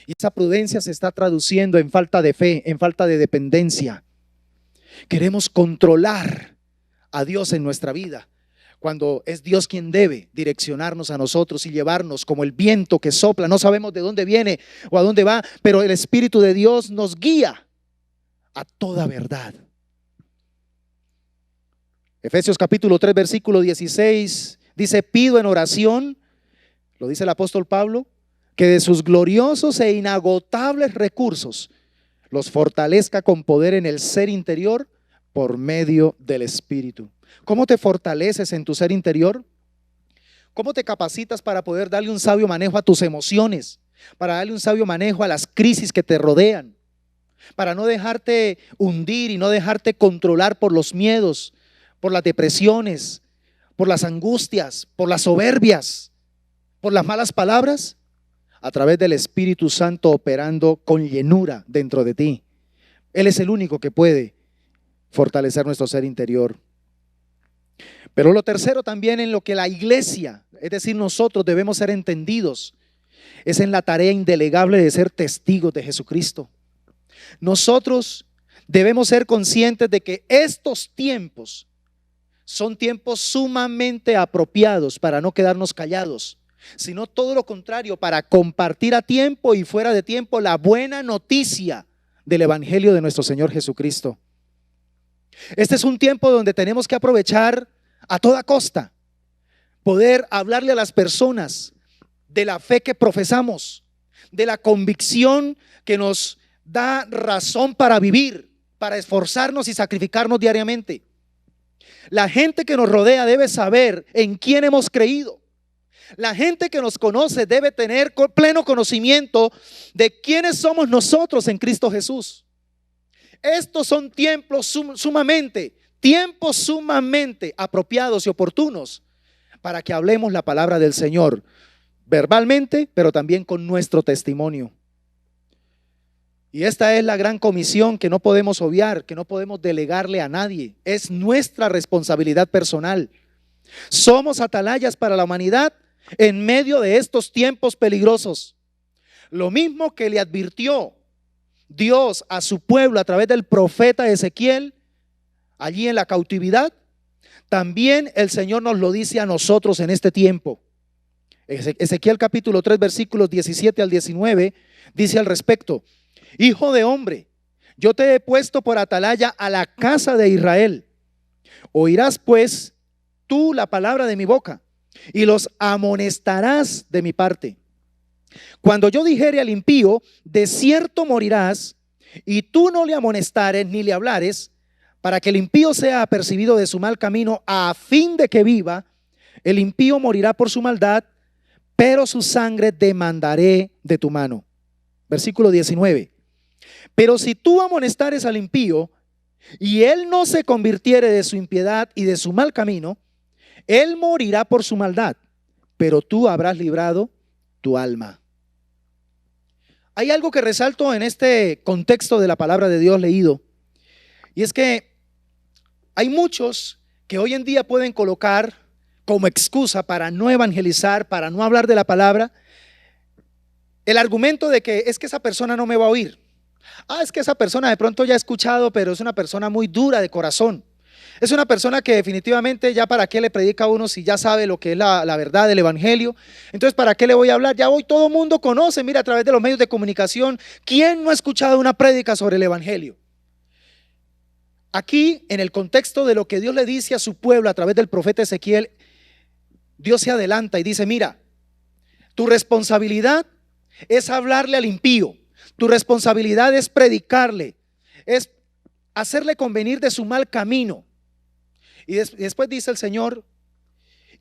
Y esa prudencia se está traduciendo en falta de fe, en falta de dependencia. Queremos controlar a Dios en nuestra vida, cuando es Dios quien debe direccionarnos a nosotros y llevarnos como el viento que sopla. No sabemos de dónde viene o a dónde va, pero el Espíritu de Dios nos guía a toda verdad. Efesios capítulo 3 versículo 16 dice: pido en oración, lo dice el apóstol Pablo, que de sus gloriosos e inagotables recursos los fortalezca con poder en el ser interior por medio del Espíritu. ¿Cómo te fortaleces en tu ser interior? ¿Cómo te capacitas para poder darle un sabio manejo a tus emociones? Para darle un sabio manejo a las crisis que te rodean, para no dejarte hundir y no dejarte controlar por los miedos, por las depresiones, por las angustias, por las soberbias, por las malas palabras, a través del Espíritu Santo operando con llenura dentro de ti. Él es el único que puede fortalecer nuestro ser interior. Pero lo tercero también en lo que la iglesia, es decir, nosotros debemos ser entendidos, es en la tarea indelegable de ser testigos de Jesucristo. Nosotros debemos ser conscientes de que estos tiempos son tiempos sumamente apropiados para no quedarnos callados, sino todo lo contrario, para compartir a tiempo y fuera de tiempo la buena noticia del Evangelio de nuestro Señor Jesucristo. Este es un tiempo donde tenemos que aprovechar a toda costa, poder hablarle a las personas de la fe que profesamos, de la convicción que nos da razón para vivir, para esforzarnos y sacrificarnos diariamente. La gente que nos rodea debe saber en quién hemos creído. La gente que nos conoce debe tener pleno conocimiento de quiénes somos nosotros en Cristo Jesús. Estos son tiempos sumamente apropiados y oportunos para que hablemos la palabra del Señor verbalmente, pero también con nuestro testimonio. Y esta es la gran comisión que no podemos obviar, que no podemos delegarle a nadie. Es nuestra responsabilidad personal. Somos atalayas para la humanidad en medio de estos tiempos peligrosos. Lo mismo que le advirtió Dios a su pueblo a través del profeta Ezequiel allí en la cautividad, también el Señor nos lo dice a nosotros en este tiempo. Ezequiel capítulo 3 versículos 17 al 19 dice al respecto: hijo de hombre, yo te he puesto por atalaya a la casa de Israel. Oirás pues tú la palabra de mi boca y los amonestarás de mi parte. Cuando yo dijere al impío, de cierto morirás, y tú no le amonestares ni le hablares, para que el impío sea apercibido de su mal camino, a fin de que viva, el impío morirá por su maldad, pero su sangre demandaré de tu mano. Versículo 19. Pero si tú amonestares al impío, y él no se convirtiere de su impiedad y de su mal camino, él morirá por su maldad, pero tú habrás librado tu alma. Hay algo que resalto en este contexto de la palabra de Dios leído, y es que hay muchos que hoy en día pueden colocar como excusa para no evangelizar, para no hablar de la palabra, el argumento de que es que esa persona no me va a oír. Es que esa persona de pronto ya ha escuchado, pero es una persona muy dura de corazón. Es una persona que definitivamente ya para qué le predica a uno si ya sabe lo que es la verdad del evangelio. Entonces, ¿para qué le voy a hablar? Ya hoy todo el mundo conoce, mira, a través de los medios de comunicación, ¿quién no ha escuchado una prédica sobre el evangelio? Aquí, en el contexto de lo que Dios le dice a su pueblo a través del profeta Ezequiel, Dios se adelanta y dice: mira, tu responsabilidad es hablarle al impío, tu responsabilidad es predicarle, es hacerle convenir de su mal camino. Y después dice el Señor: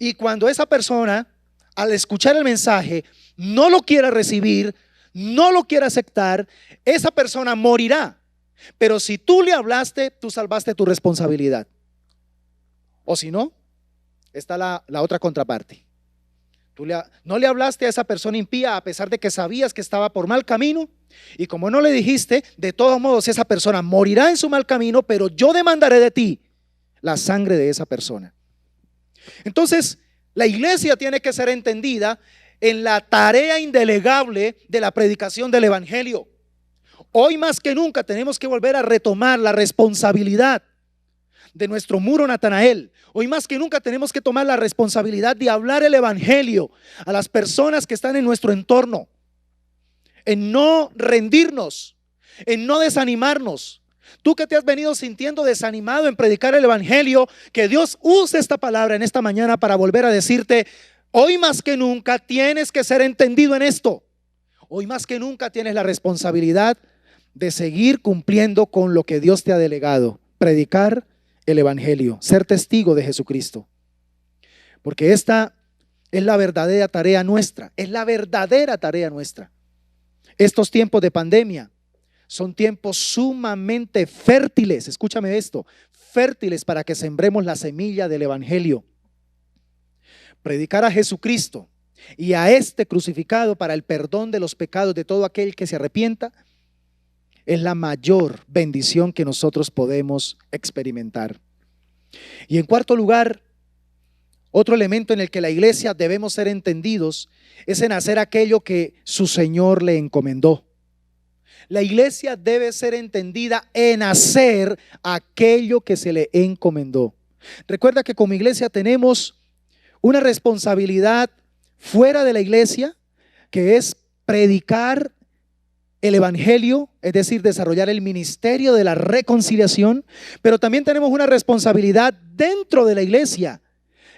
Y cuando esa persona, al escuchar el mensaje, no lo quiera recibir, no lo quiera aceptar, esa persona morirá. Pero si tú le hablaste, tú salvaste tu responsabilidad. O si no, está la otra contraparte. No le hablaste a esa persona impía a pesar de que sabías que estaba por mal camino, y como no le dijiste, de todos modos esa persona morirá en su mal camino, pero yo demandaré de ti la sangre de esa persona. Entonces, la iglesia tiene que ser entendida en la tarea indelegable de la predicación del evangelio. Hoy más que nunca tenemos que volver a retomar la responsabilidad de nuestro muro Natanael. Hoy más que nunca tenemos que tomar la responsabilidad de hablar el evangelio a las personas que están en nuestro entorno, en no rendirnos, en no desanimarnos. Tú que te has venido sintiendo desanimado en predicar el evangelio, que Dios use esta palabra en esta mañana para volver a decirte: hoy más que nunca tienes que ser entendido en esto. Hoy más que nunca tienes la responsabilidad de seguir cumpliendo con lo que Dios te ha delegado: predicar el evangelio, ser testigo de Jesucristo. Porque esta es la verdadera tarea nuestra, es la verdadera tarea nuestra. Estos tiempos de pandemia son tiempos sumamente fértiles, escúchame esto, fértiles para que sembremos la semilla del evangelio. Predicar a Jesucristo y a este crucificado para el perdón de los pecados de todo aquel que se arrepienta es la mayor bendición que nosotros podemos experimentar. Y en cuarto lugar, otro elemento en el que la iglesia debemos ser entendidos es en hacer aquello que su Señor le encomendó. La iglesia debe ser entendida en hacer aquello que se le encomendó. Recuerda que como iglesia tenemos una responsabilidad fuera de la iglesia, que es predicar el evangelio, es decir, desarrollar el ministerio de la reconciliación, pero también tenemos una responsabilidad dentro de la iglesia,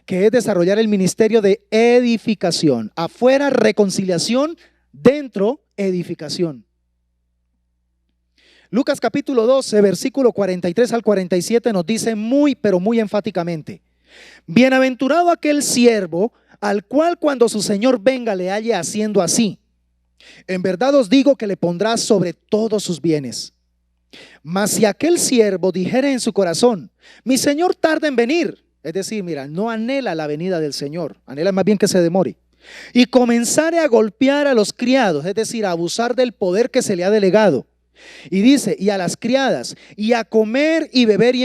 que es desarrollar el ministerio de edificación. Afuera, reconciliación; dentro, edificación. Lucas capítulo 12, versículo 43 al 47 nos dice muy, pero muy enfáticamente: bienaventurado aquel siervo al cual cuando su señor venga le halle haciendo así. En verdad os digo que le pondrá sobre todos sus bienes. Mas si aquel siervo dijere en su corazón: mi señor tarda en venir, es decir, mira, no anhela la venida del Señor, anhela más bien que se demore, y comenzare a golpear a los criados, es decir, a abusar del poder que se le ha delegado, y dice, y a las criadas, y a comer y beber y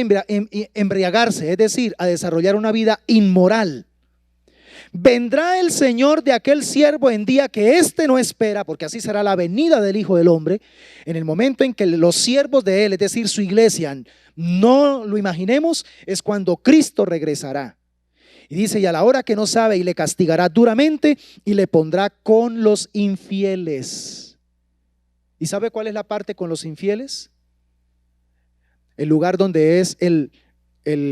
embriagarse, es decir, a desarrollar una vida inmoral, vendrá el Señor de aquel siervo en día que éste no espera, porque así será la venida del Hijo del Hombre, en el momento en que los siervos de él, es decir, su iglesia, no lo imaginemos, es cuando Cristo regresará. Y dice, y a la hora que no sabe, y le castigará duramente, y le pondrá con los infieles. ¿Y sabe cuál es la parte con los infieles? El lugar donde es el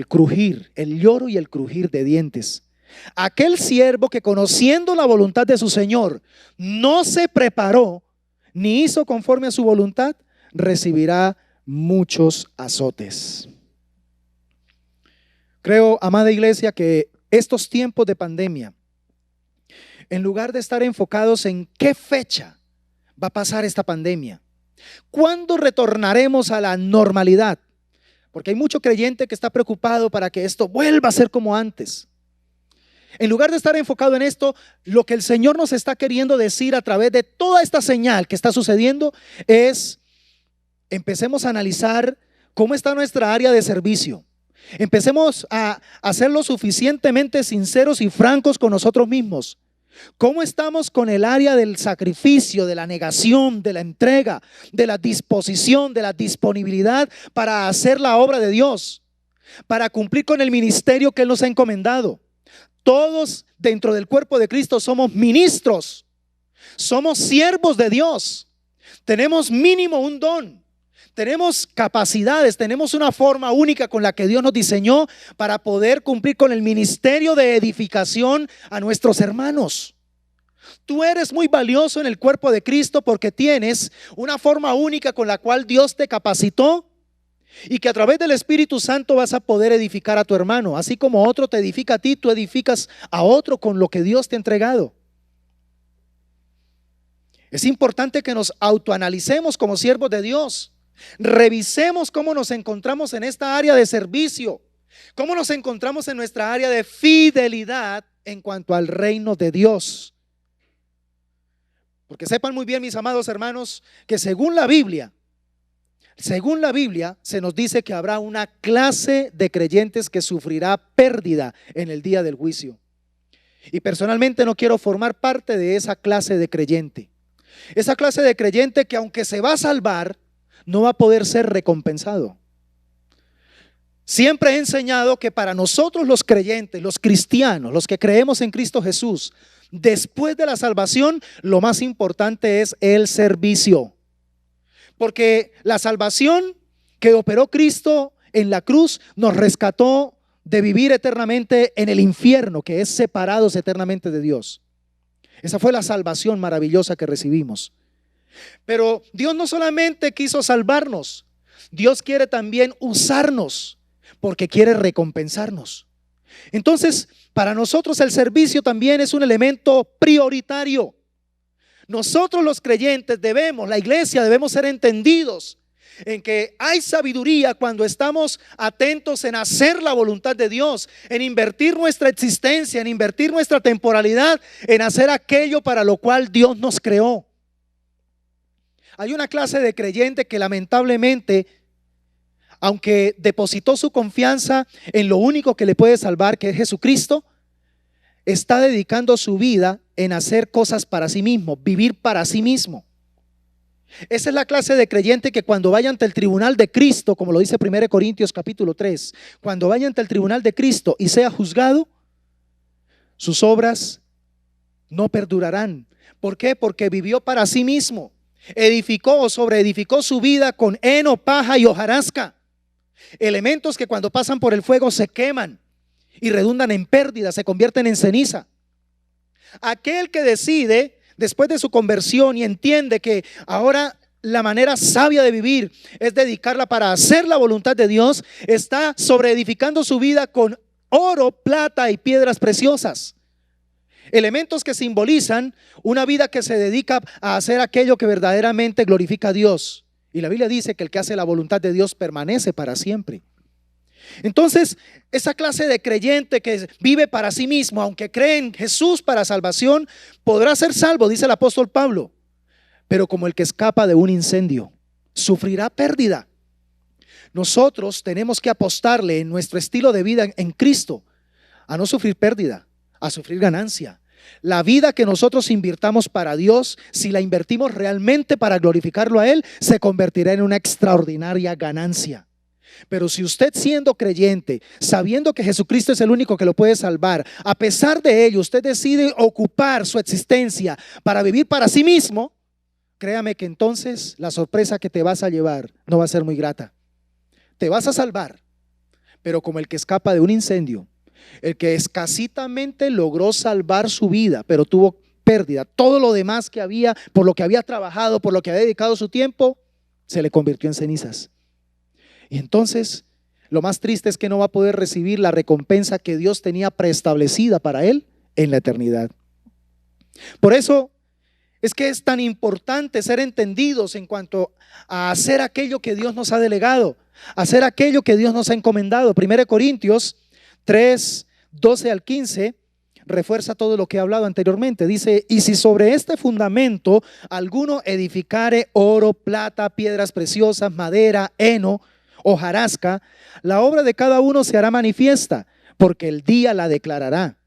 crujir, el lloro y el crujir de dientes. Aquel siervo que, conociendo la voluntad de su Señor, no se preparó ni hizo conforme a su voluntad, recibirá muchos azotes. Creo, amada iglesia, que estos tiempos de pandemia, en lugar de estar enfocados en qué fecha va a pasar esta pandemia, ¿cuándo retornaremos a la normalidad? Porque hay mucho creyente que está preocupado para que esto vuelva a ser como antes. En lugar de estar enfocado en esto, lo que el Señor nos está queriendo decir a través de toda esta señal que está sucediendo es: empecemos a analizar cómo está nuestra área de servicio. Empecemos a ser lo suficientemente sinceros y francos con nosotros mismos. ¿Cómo estamos con el área del sacrificio, de la negación, de la entrega, de la disposición, de la disponibilidad para hacer la obra de Dios, para cumplir con el ministerio que Él nos ha encomendado? Todos dentro del cuerpo de Cristo somos ministros, somos siervos de Dios, tenemos mínimo un don, tenemos capacidades, tenemos una forma única con la que Dios nos diseñó para poder cumplir con el ministerio de edificación a nuestros hermanos. Tú eres muy valioso en el cuerpo de Cristo porque tienes una forma única con la cual Dios te capacitó Y que a través del Espíritu Santo vas a poder edificar a tu hermano. Así como otro te edifica a ti, tú edificas a otro con lo que Dios te ha entregado. Es importante que nos autoanalicemos como siervos de Dios. Revisemos cómo nos encontramos en esta área de servicio. Cómo nos encontramos en nuestra área de fidelidad en cuanto al reino de Dios. Porque sepan muy bien, mis amados hermanos, que según la Biblia se nos dice que habrá una clase de creyentes que sufrirá pérdida en el día del juicio. Y personalmente no quiero formar parte de esa clase de creyente. Esa clase de creyente que aunque se va a salvar, no va a poder ser recompensado. Siempre he enseñado que para nosotros los creyentes, los cristianos, los que creemos en Cristo Jesús, después de la salvación, lo más importante es el servicio. Porque la salvación que operó Cristo en la cruz nos rescató de vivir eternamente en el infierno, que es separados eternamente de Dios. Esa fue la salvación maravillosa que recibimos. Pero Dios no solamente quiso salvarnos, Dios quiere también usarnos porque quiere recompensarnos. Entonces, para nosotros el servicio también es un elemento prioritario. Nosotros los creyentes la iglesia debemos ser entendidos en que hay sabiduría cuando estamos atentos en hacer la voluntad de Dios, en invertir nuestra existencia, en invertir nuestra temporalidad, en hacer aquello para lo cual Dios nos creó. Hay una clase de creyente que lamentablemente, aunque depositó su confianza en lo único que le puede salvar, que es Jesucristo, está dedicando su vida en hacer cosas para sí mismo, vivir para sí mismo. Esa es la clase de creyente que cuando vaya ante el tribunal de Cristo, como lo dice 1 Corintios capítulo 3, cuando vaya ante el tribunal de Cristo y sea juzgado, sus obras no perdurarán. ¿Por qué? Porque vivió para sí mismo. Edificó o sobreedificó su vida con heno, paja y hojarasca. Elementos que cuando pasan por el fuego se queman y redundan en pérdida, se convierten en ceniza. Aquel que decide después de su conversión y entiende que ahora la manera sabia de vivir es dedicarla para hacer la voluntad de Dios, está sobreedificando su vida con oro, plata y piedras preciosas. Elementos que simbolizan una vida que se dedica a hacer aquello que verdaderamente glorifica a Dios. Y la Biblia dice que el que hace la voluntad de Dios permanece para siempre. Entonces, esa clase de creyente que vive para sí mismo, aunque cree en Jesús para salvación, podrá ser salvo, dice el apóstol Pablo, pero como el que escapa de un incendio, sufrirá pérdida. Nosotros tenemos que apostarle en nuestro estilo de vida en Cristo a no sufrir pérdida, a sufrir ganancia. La vida que nosotros invirtamos para Dios, si la invertimos realmente para glorificarlo a Él, se convertirá en una extraordinaria ganancia. Pero si usted, siendo creyente, sabiendo que Jesucristo es el único que lo puede salvar, a pesar de ello usted decide ocupar su existencia para vivir para sí mismo, créame que entonces la sorpresa que te vas a llevar no va a ser muy grata. Te vas a salvar, pero como el que escapa de un incendio, el que escasitamente logró salvar su vida, pero tuvo pérdida. Todo lo demás que había, por lo que había trabajado, por lo que había dedicado su tiempo, se le convirtió en cenizas. Y entonces, lo más triste es que no va a poder recibir la recompensa que Dios tenía preestablecida para él en la eternidad. Por eso es que es tan importante ser entendidos en cuanto a hacer aquello que Dios nos ha delegado, hacer aquello que Dios nos ha encomendado. 1 Corintios 3, 12 al 15 refuerza todo lo que he hablado anteriormente. Dice: y si sobre este fundamento alguno edificare oro, plata, piedras preciosas, madera, heno, hojarasca, la obra de cada uno se hará manifiesta, porque el día la declarará,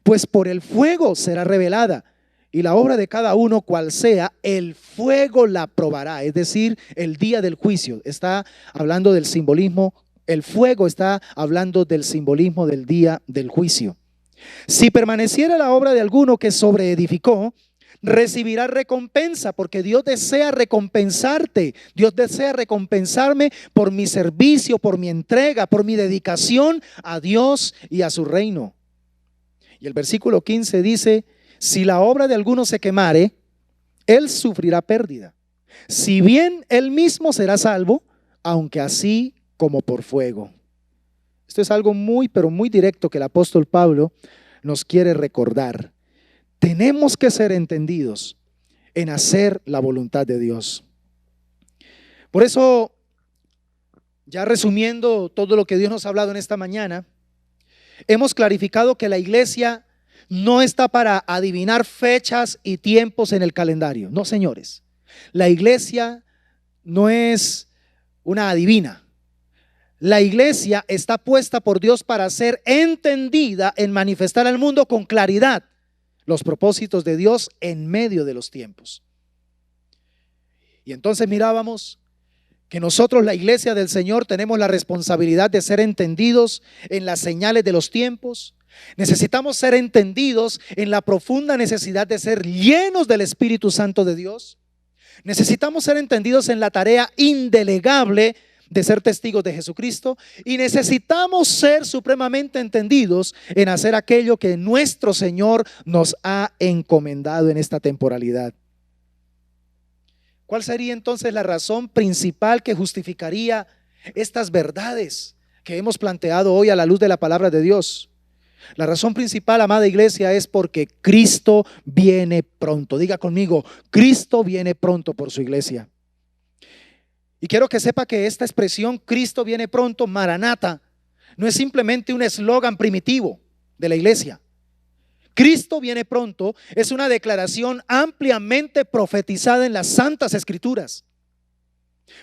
pues por el fuego será revelada, y la obra de cada uno, cual sea, el fuego la probará. Es decir, el día del juicio. Está hablando del simbolismo. El fuego está hablando del simbolismo del día del juicio. Si permaneciera la obra de alguno que sobreedificó, recibirá recompensa, porque Dios desea recompensarte. Dios desea recompensarme por mi servicio, por mi entrega, por mi dedicación a Dios y a su reino. Y el versículo 15 dice: si la obra de alguno se quemare, él sufrirá pérdida, si bien él mismo será salvo, aunque así como por fuego. Esto es algo muy, pero muy directo que el apóstol Pablo nos quiere recordar. Tenemos que ser entendidos en hacer la voluntad de Dios. Por eso, ya resumiendo todo lo que Dios nos ha hablado en esta mañana, hemos clarificado que la iglesia no está para adivinar fechas y tiempos en el calendario. No, señores. La iglesia no es una adivina. La iglesia está puesta por Dios para ser entendida en manifestar al mundo con claridad los propósitos de Dios en medio de los tiempos. Y entonces mirábamos que nosotros, la iglesia del Señor, tenemos la responsabilidad de ser entendidos en las señales de los tiempos. Necesitamos ser entendidos en la profunda necesidad de ser llenos del Espíritu Santo de Dios. Necesitamos ser entendidos en la tarea indelegable de ser testigos de Jesucristo, y necesitamos ser supremamente entendidos en hacer aquello que nuestro Señor nos ha encomendado en esta temporalidad. ¿Cuál sería entonces la razón principal que justificaría estas verdades que hemos planteado hoy a la luz de la palabra de Dios? La razón principal, amada iglesia, es porque Cristo viene pronto. Diga conmigo, Cristo viene pronto por su iglesia. Y quiero que sepa que esta expresión, Cristo viene pronto, Maranata, no es simplemente un eslogan primitivo de la iglesia. Cristo viene pronto es una declaración ampliamente profetizada en las Santas Escrituras.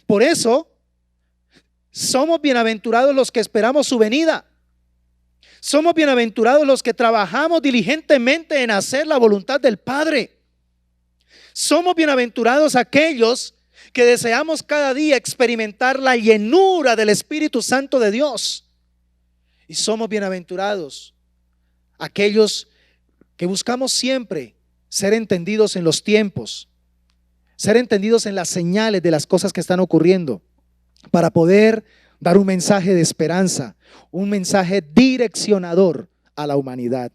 Por eso, somos bienaventurados los que esperamos su venida. Somos bienaventurados los que trabajamos diligentemente en hacer la voluntad del Padre. Somos bienaventurados aquellos que deseamos cada día experimentar la llenura del Espíritu Santo de Dios. Y somos bienaventurados aquellos que buscamos siempre ser entendidos en los tiempos, ser entendidos en las señales de las cosas que están ocurriendo, para poder dar un mensaje de esperanza, un mensaje direccionador a la humanidad.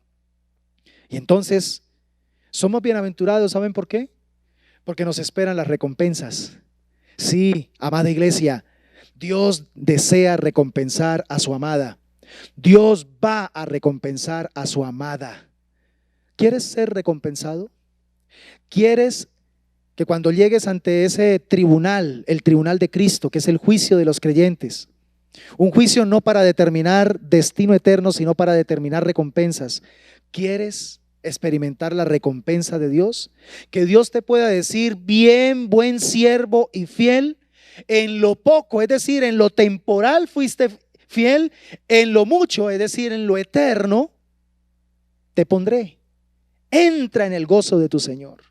Y entonces somos bienaventurados, ¿saben por qué? Porque nos esperan las recompensas. Sí, amada iglesia, Dios desea recompensar a su amada. Dios va a recompensar a su amada. ¿Quieres ser recompensado? ¿Quieres que cuando llegues ante ese tribunal, el tribunal de Cristo, que es el juicio de los creyentes, un juicio no para determinar destino eterno, sino para determinar recompensas, ¿quieres experimentar la recompensa de Dios? Que Dios te pueda decir: bien, buen siervo y fiel, en lo poco, es decir, en lo temporal fuiste fiel, en lo mucho, es decir, en lo eterno, te pondré. Entra en el gozo de tu Señor.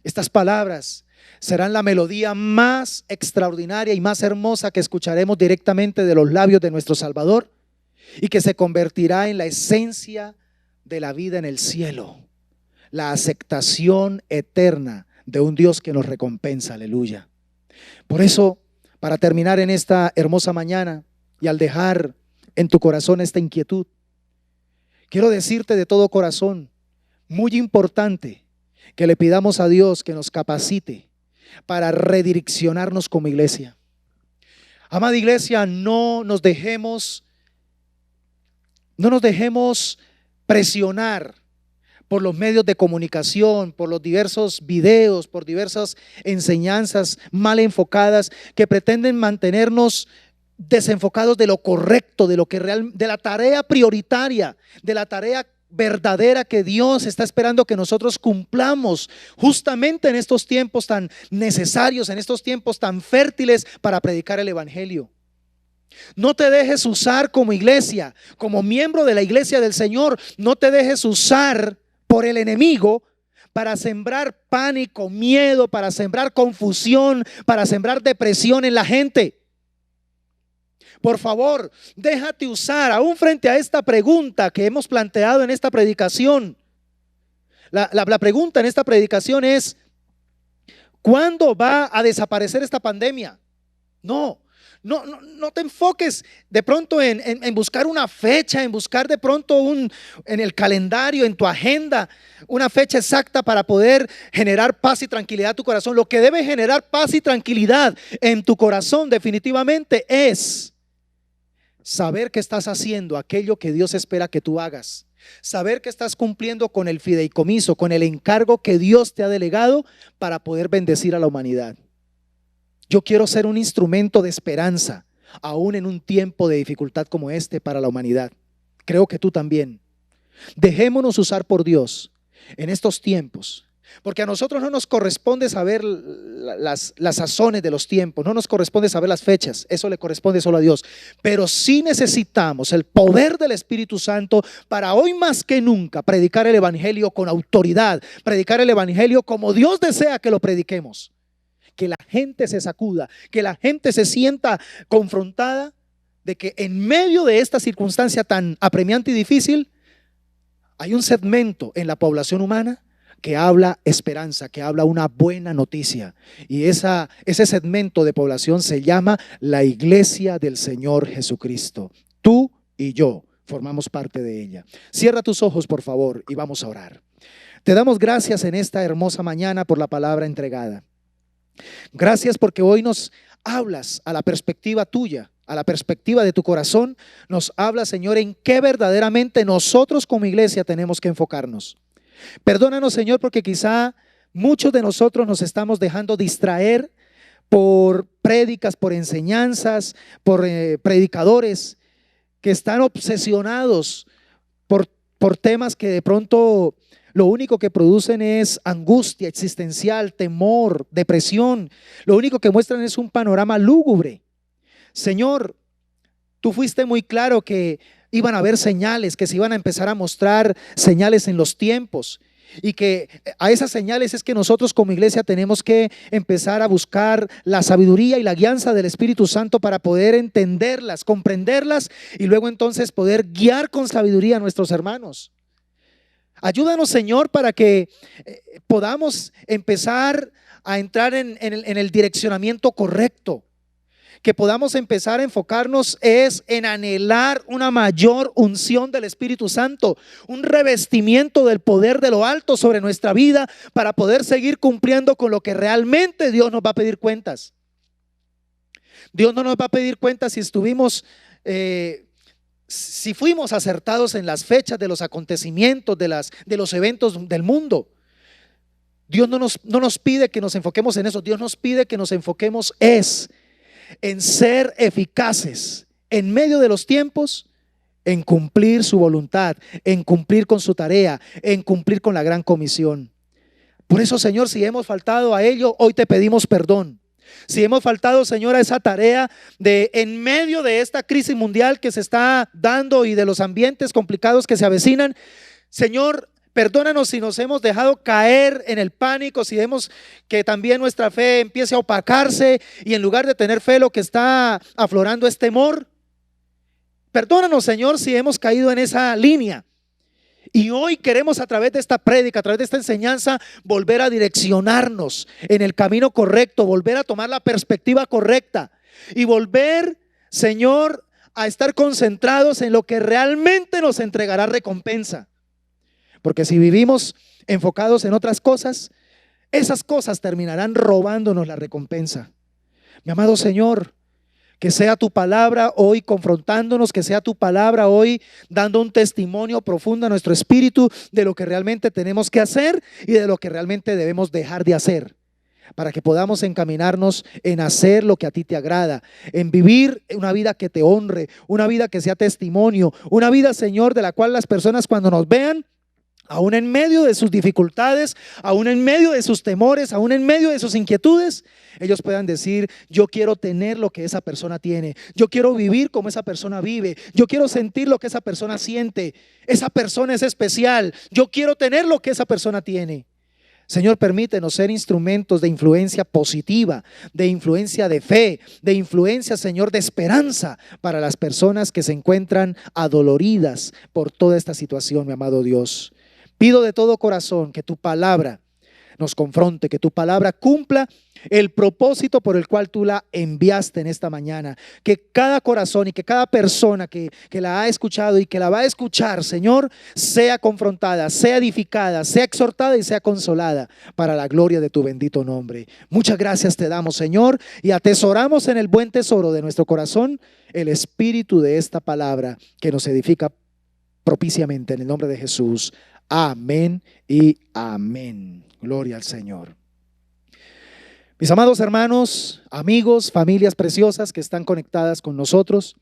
Estas palabras serán la melodía más extraordinaria y más hermosa que escucharemos directamente de los labios de nuestro Salvador, y que se convertirá en la esencia de la vida en el cielo, la aceptación eterna de un Dios que nos recompensa. Aleluya. Por eso, para terminar en esta hermosa mañana y al dejar en tu corazón esta inquietud, quiero decirte de todo corazón, muy importante, que le pidamos a Dios que nos capacite para redireccionarnos como iglesia. Amada iglesia, no nos dejemos presionar por los medios de comunicación, por los diversos videos, por diversas enseñanzas mal enfocadas que pretenden mantenernos desenfocados de lo correcto, de la tarea prioritaria, de la tarea verdadera que Dios está esperando que nosotros cumplamos justamente en estos tiempos tan necesarios, en estos tiempos tan fértiles para predicar el evangelio. No te dejes usar como iglesia, como miembro de la iglesia del Señor, no te dejes usar por el enemigo para sembrar pánico, miedo, para sembrar confusión, para sembrar depresión en la gente. Por favor, déjate usar, aún frente a esta pregunta que hemos planteado en esta predicación. La pregunta en esta predicación es: ¿cuándo va a desaparecer esta pandemia? No No te enfoques de pronto en buscar una fecha, en buscar de pronto en el calendario, en tu agenda, una fecha exacta para poder generar paz y tranquilidad en tu corazón. Lo que debe generar paz y tranquilidad en tu corazón definitivamente es saber que estás haciendo aquello que Dios espera que tú hagas. Saber que estás cumpliendo con el fideicomiso, con el encargo que Dios te ha delegado para poder bendecir a la humanidad. Yo quiero ser un instrumento de esperanza, aún en un tiempo de dificultad como este para la humanidad. Creo que tú también. Dejémonos usar por Dios en estos tiempos, porque a nosotros no nos corresponde saber las sazones de los tiempos, no nos corresponde saber las fechas, eso le corresponde solo a Dios. Pero sí necesitamos el poder del Espíritu Santo para hoy más que nunca predicar el Evangelio con autoridad, predicar el Evangelio como Dios desea que lo prediquemos. Que la gente se sacuda, que la gente se sienta confrontada de que en medio de esta circunstancia tan apremiante y difícil, hay un segmento en la población humana que habla esperanza, que habla una buena noticia. Y ese segmento de población se llama la Iglesia del Señor Jesucristo. Tú y yo formamos parte de ella. Cierra tus ojos, por favor, y vamos a orar. Te damos gracias en esta hermosa mañana por la palabra entregada. Gracias porque hoy nos hablas a la perspectiva tuya, a la perspectiva de tu corazón. Nos hablas, Señor, en qué verdaderamente nosotros como iglesia tenemos que enfocarnos. Perdónanos, Señor, porque quizá muchos de nosotros nos estamos dejando distraer por prédicas, por enseñanzas, por predicadores que están obsesionados por temas que de pronto lo único que producen es angustia existencial, temor, depresión. Lo único que muestran es un panorama lúgubre. Señor, tú fuiste muy claro que iban a haber señales, que se iban a empezar a mostrar señales en los tiempos. Y que a esas señales es que nosotros como iglesia tenemos que empezar a buscar la sabiduría y la guianza del Espíritu Santo para poder entenderlas, comprenderlas y luego entonces poder guiar con sabiduría a nuestros hermanos. Ayúdanos, Señor, para que podamos empezar a entrar en el direccionamiento correcto. Que podamos empezar a enfocarnos en anhelar una mayor unción del Espíritu Santo, un revestimiento del poder de lo alto sobre nuestra vida para poder seguir cumpliendo con lo que realmente Dios nos va a pedir cuentas. Dios no nos va a pedir cuentas si fuimos acertados en las fechas de los acontecimientos, de los eventos del mundo. Dios no nos pide que nos enfoquemos en eso. Dios nos pide que nos enfoquemos en ser eficaces en medio de los tiempos, en cumplir su voluntad, en cumplir con su tarea, en cumplir con la gran comisión. Por eso, Señor, si hemos faltado a ello, hoy te pedimos perdón. Si hemos faltado, Señor, a esa tarea de en medio de esta crisis mundial que se está dando y de los ambientes complicados que se avecinan, Señor, perdónanos si nos hemos dejado caer en el pánico, si vemos que también nuestra fe empiece a opacarse y en lugar de tener fe lo que está aflorando es temor. Perdónanos, Señor, si hemos caído en esa línea. Y hoy queremos a través de esta prédica, a través de esta enseñanza, volver a direccionarnos en el camino correcto, volver a tomar la perspectiva correcta y volver, Señor, a estar concentrados en lo que realmente nos entregará recompensa. Porque si vivimos enfocados en otras cosas, esas cosas terminarán robándonos la recompensa. Mi amado Señor, que sea tu palabra hoy confrontándonos, que sea tu palabra hoy dando un testimonio profundo a nuestro espíritu de lo que realmente tenemos que hacer y de lo que realmente debemos dejar de hacer, para que podamos encaminarnos en hacer lo que a ti te agrada, en vivir una vida que te honre, una vida que sea testimonio, una vida, Señor, de la cual las personas cuando nos vean, aún en medio de sus dificultades, aún en medio de sus temores, aún en medio de sus inquietudes, ellos puedan decir: yo quiero tener lo que esa persona tiene, yo quiero vivir como esa persona vive, yo quiero sentir lo que esa persona siente, esa persona es especial, yo quiero tener lo que esa persona tiene. Señor, permítenos ser instrumentos de influencia positiva, de influencia de fe, de influencia, Señor, de esperanza para las personas que se encuentran adoloridas por toda esta situación, mi amado Dios. Pido de todo corazón que tu palabra nos confronte, que tu palabra cumpla el propósito por el cual tú la enviaste en esta mañana. Que cada corazón y que cada persona que la ha escuchado y que la va a escuchar, Señor, sea confrontada, sea edificada, sea exhortada y sea consolada para la gloria de tu bendito nombre. Muchas gracias te damos, Señor, y atesoramos en el buen tesoro de nuestro corazón el espíritu de esta palabra que nos edifica propiciamente en el nombre de Jesús. Amén y amén. Gloria al Señor. Mis amados hermanos, amigos, familias preciosas que están conectadas con nosotros,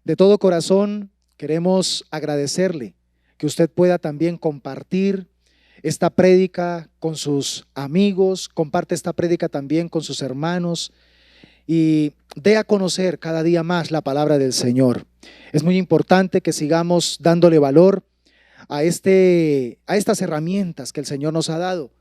de todo corazón queremos agradecerle que usted pueda también compartir esta prédica con sus amigos, comparte esta prédica también con sus hermanos y dé a conocer cada día más la palabra del Señor. Es muy importante que sigamos dándole valor a estas herramientas que el Señor nos ha dado.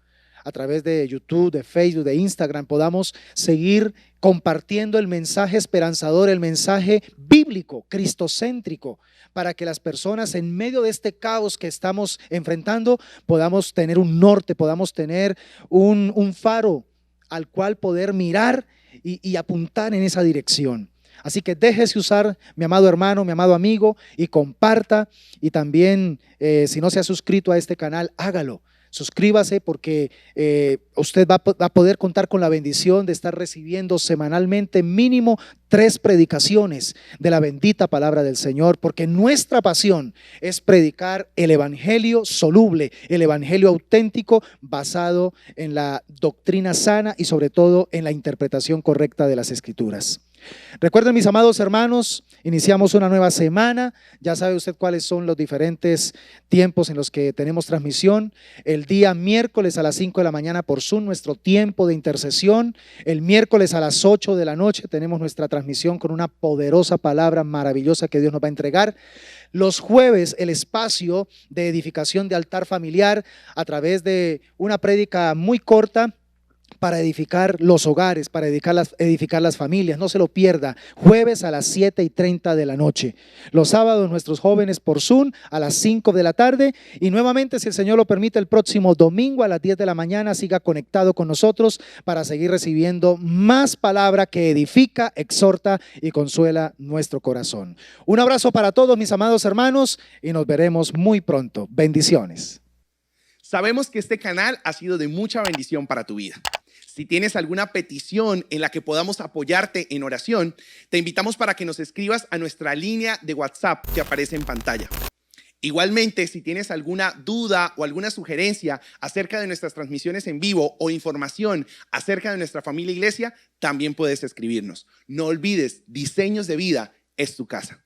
A través de YouTube, de Facebook, de Instagram, podamos seguir compartiendo el mensaje esperanzador, el mensaje bíblico, cristocéntrico, para que las personas en medio de este caos que estamos enfrentando podamos tener un norte, podamos tener un faro al cual poder mirar y apuntar en esa dirección. Así que déjese usar, mi amado hermano, mi amado amigo, y comparta. Y también, si no se ha suscrito a este canal, hágalo. Suscríbase porque usted va a poder contar con la bendición de estar recibiendo semanalmente mínimo 3 predicaciones de la bendita palabra del Señor, porque nuestra pasión es predicar el evangelio soluble, el evangelio auténtico basado en la doctrina sana y sobre todo en la interpretación correcta de las Escrituras. Recuerden, mis amados hermanos, iniciamos una nueva semana. Ya sabe usted cuáles son los diferentes tiempos en los que tenemos transmisión. El día miércoles a las 5 de la mañana por Zoom, nuestro tiempo de intercesión. El miércoles a las 8 de la noche tenemos nuestra transmisión con una poderosa palabra maravillosa que Dios nos va a entregar. Los jueves, el espacio de edificación de altar familiar a través de una prédica muy corta para edificar los hogares, para edificar las familias. No se lo pierda, jueves a las 7:30 de la noche. Los sábados nuestros jóvenes por Zoom a las 5 de la tarde y nuevamente, si el Señor lo permite, el próximo domingo a las 10 de la mañana siga conectado con nosotros para seguir recibiendo más palabra que edifica, exhorta y consuela nuestro corazón. Un abrazo para todos, mis amados hermanos, y nos veremos muy pronto. Bendiciones. Sabemos que este canal ha sido de mucha bendición para tu vida. Si tienes alguna petición en la que podamos apoyarte en oración, te invitamos para que nos escribas a nuestra línea de WhatsApp que aparece en pantalla. Igualmente, si tienes alguna duda o alguna sugerencia acerca de nuestras transmisiones en vivo o información acerca de nuestra familia iglesia, también puedes escribirnos. No olvides, Diseños de Vida es tu casa.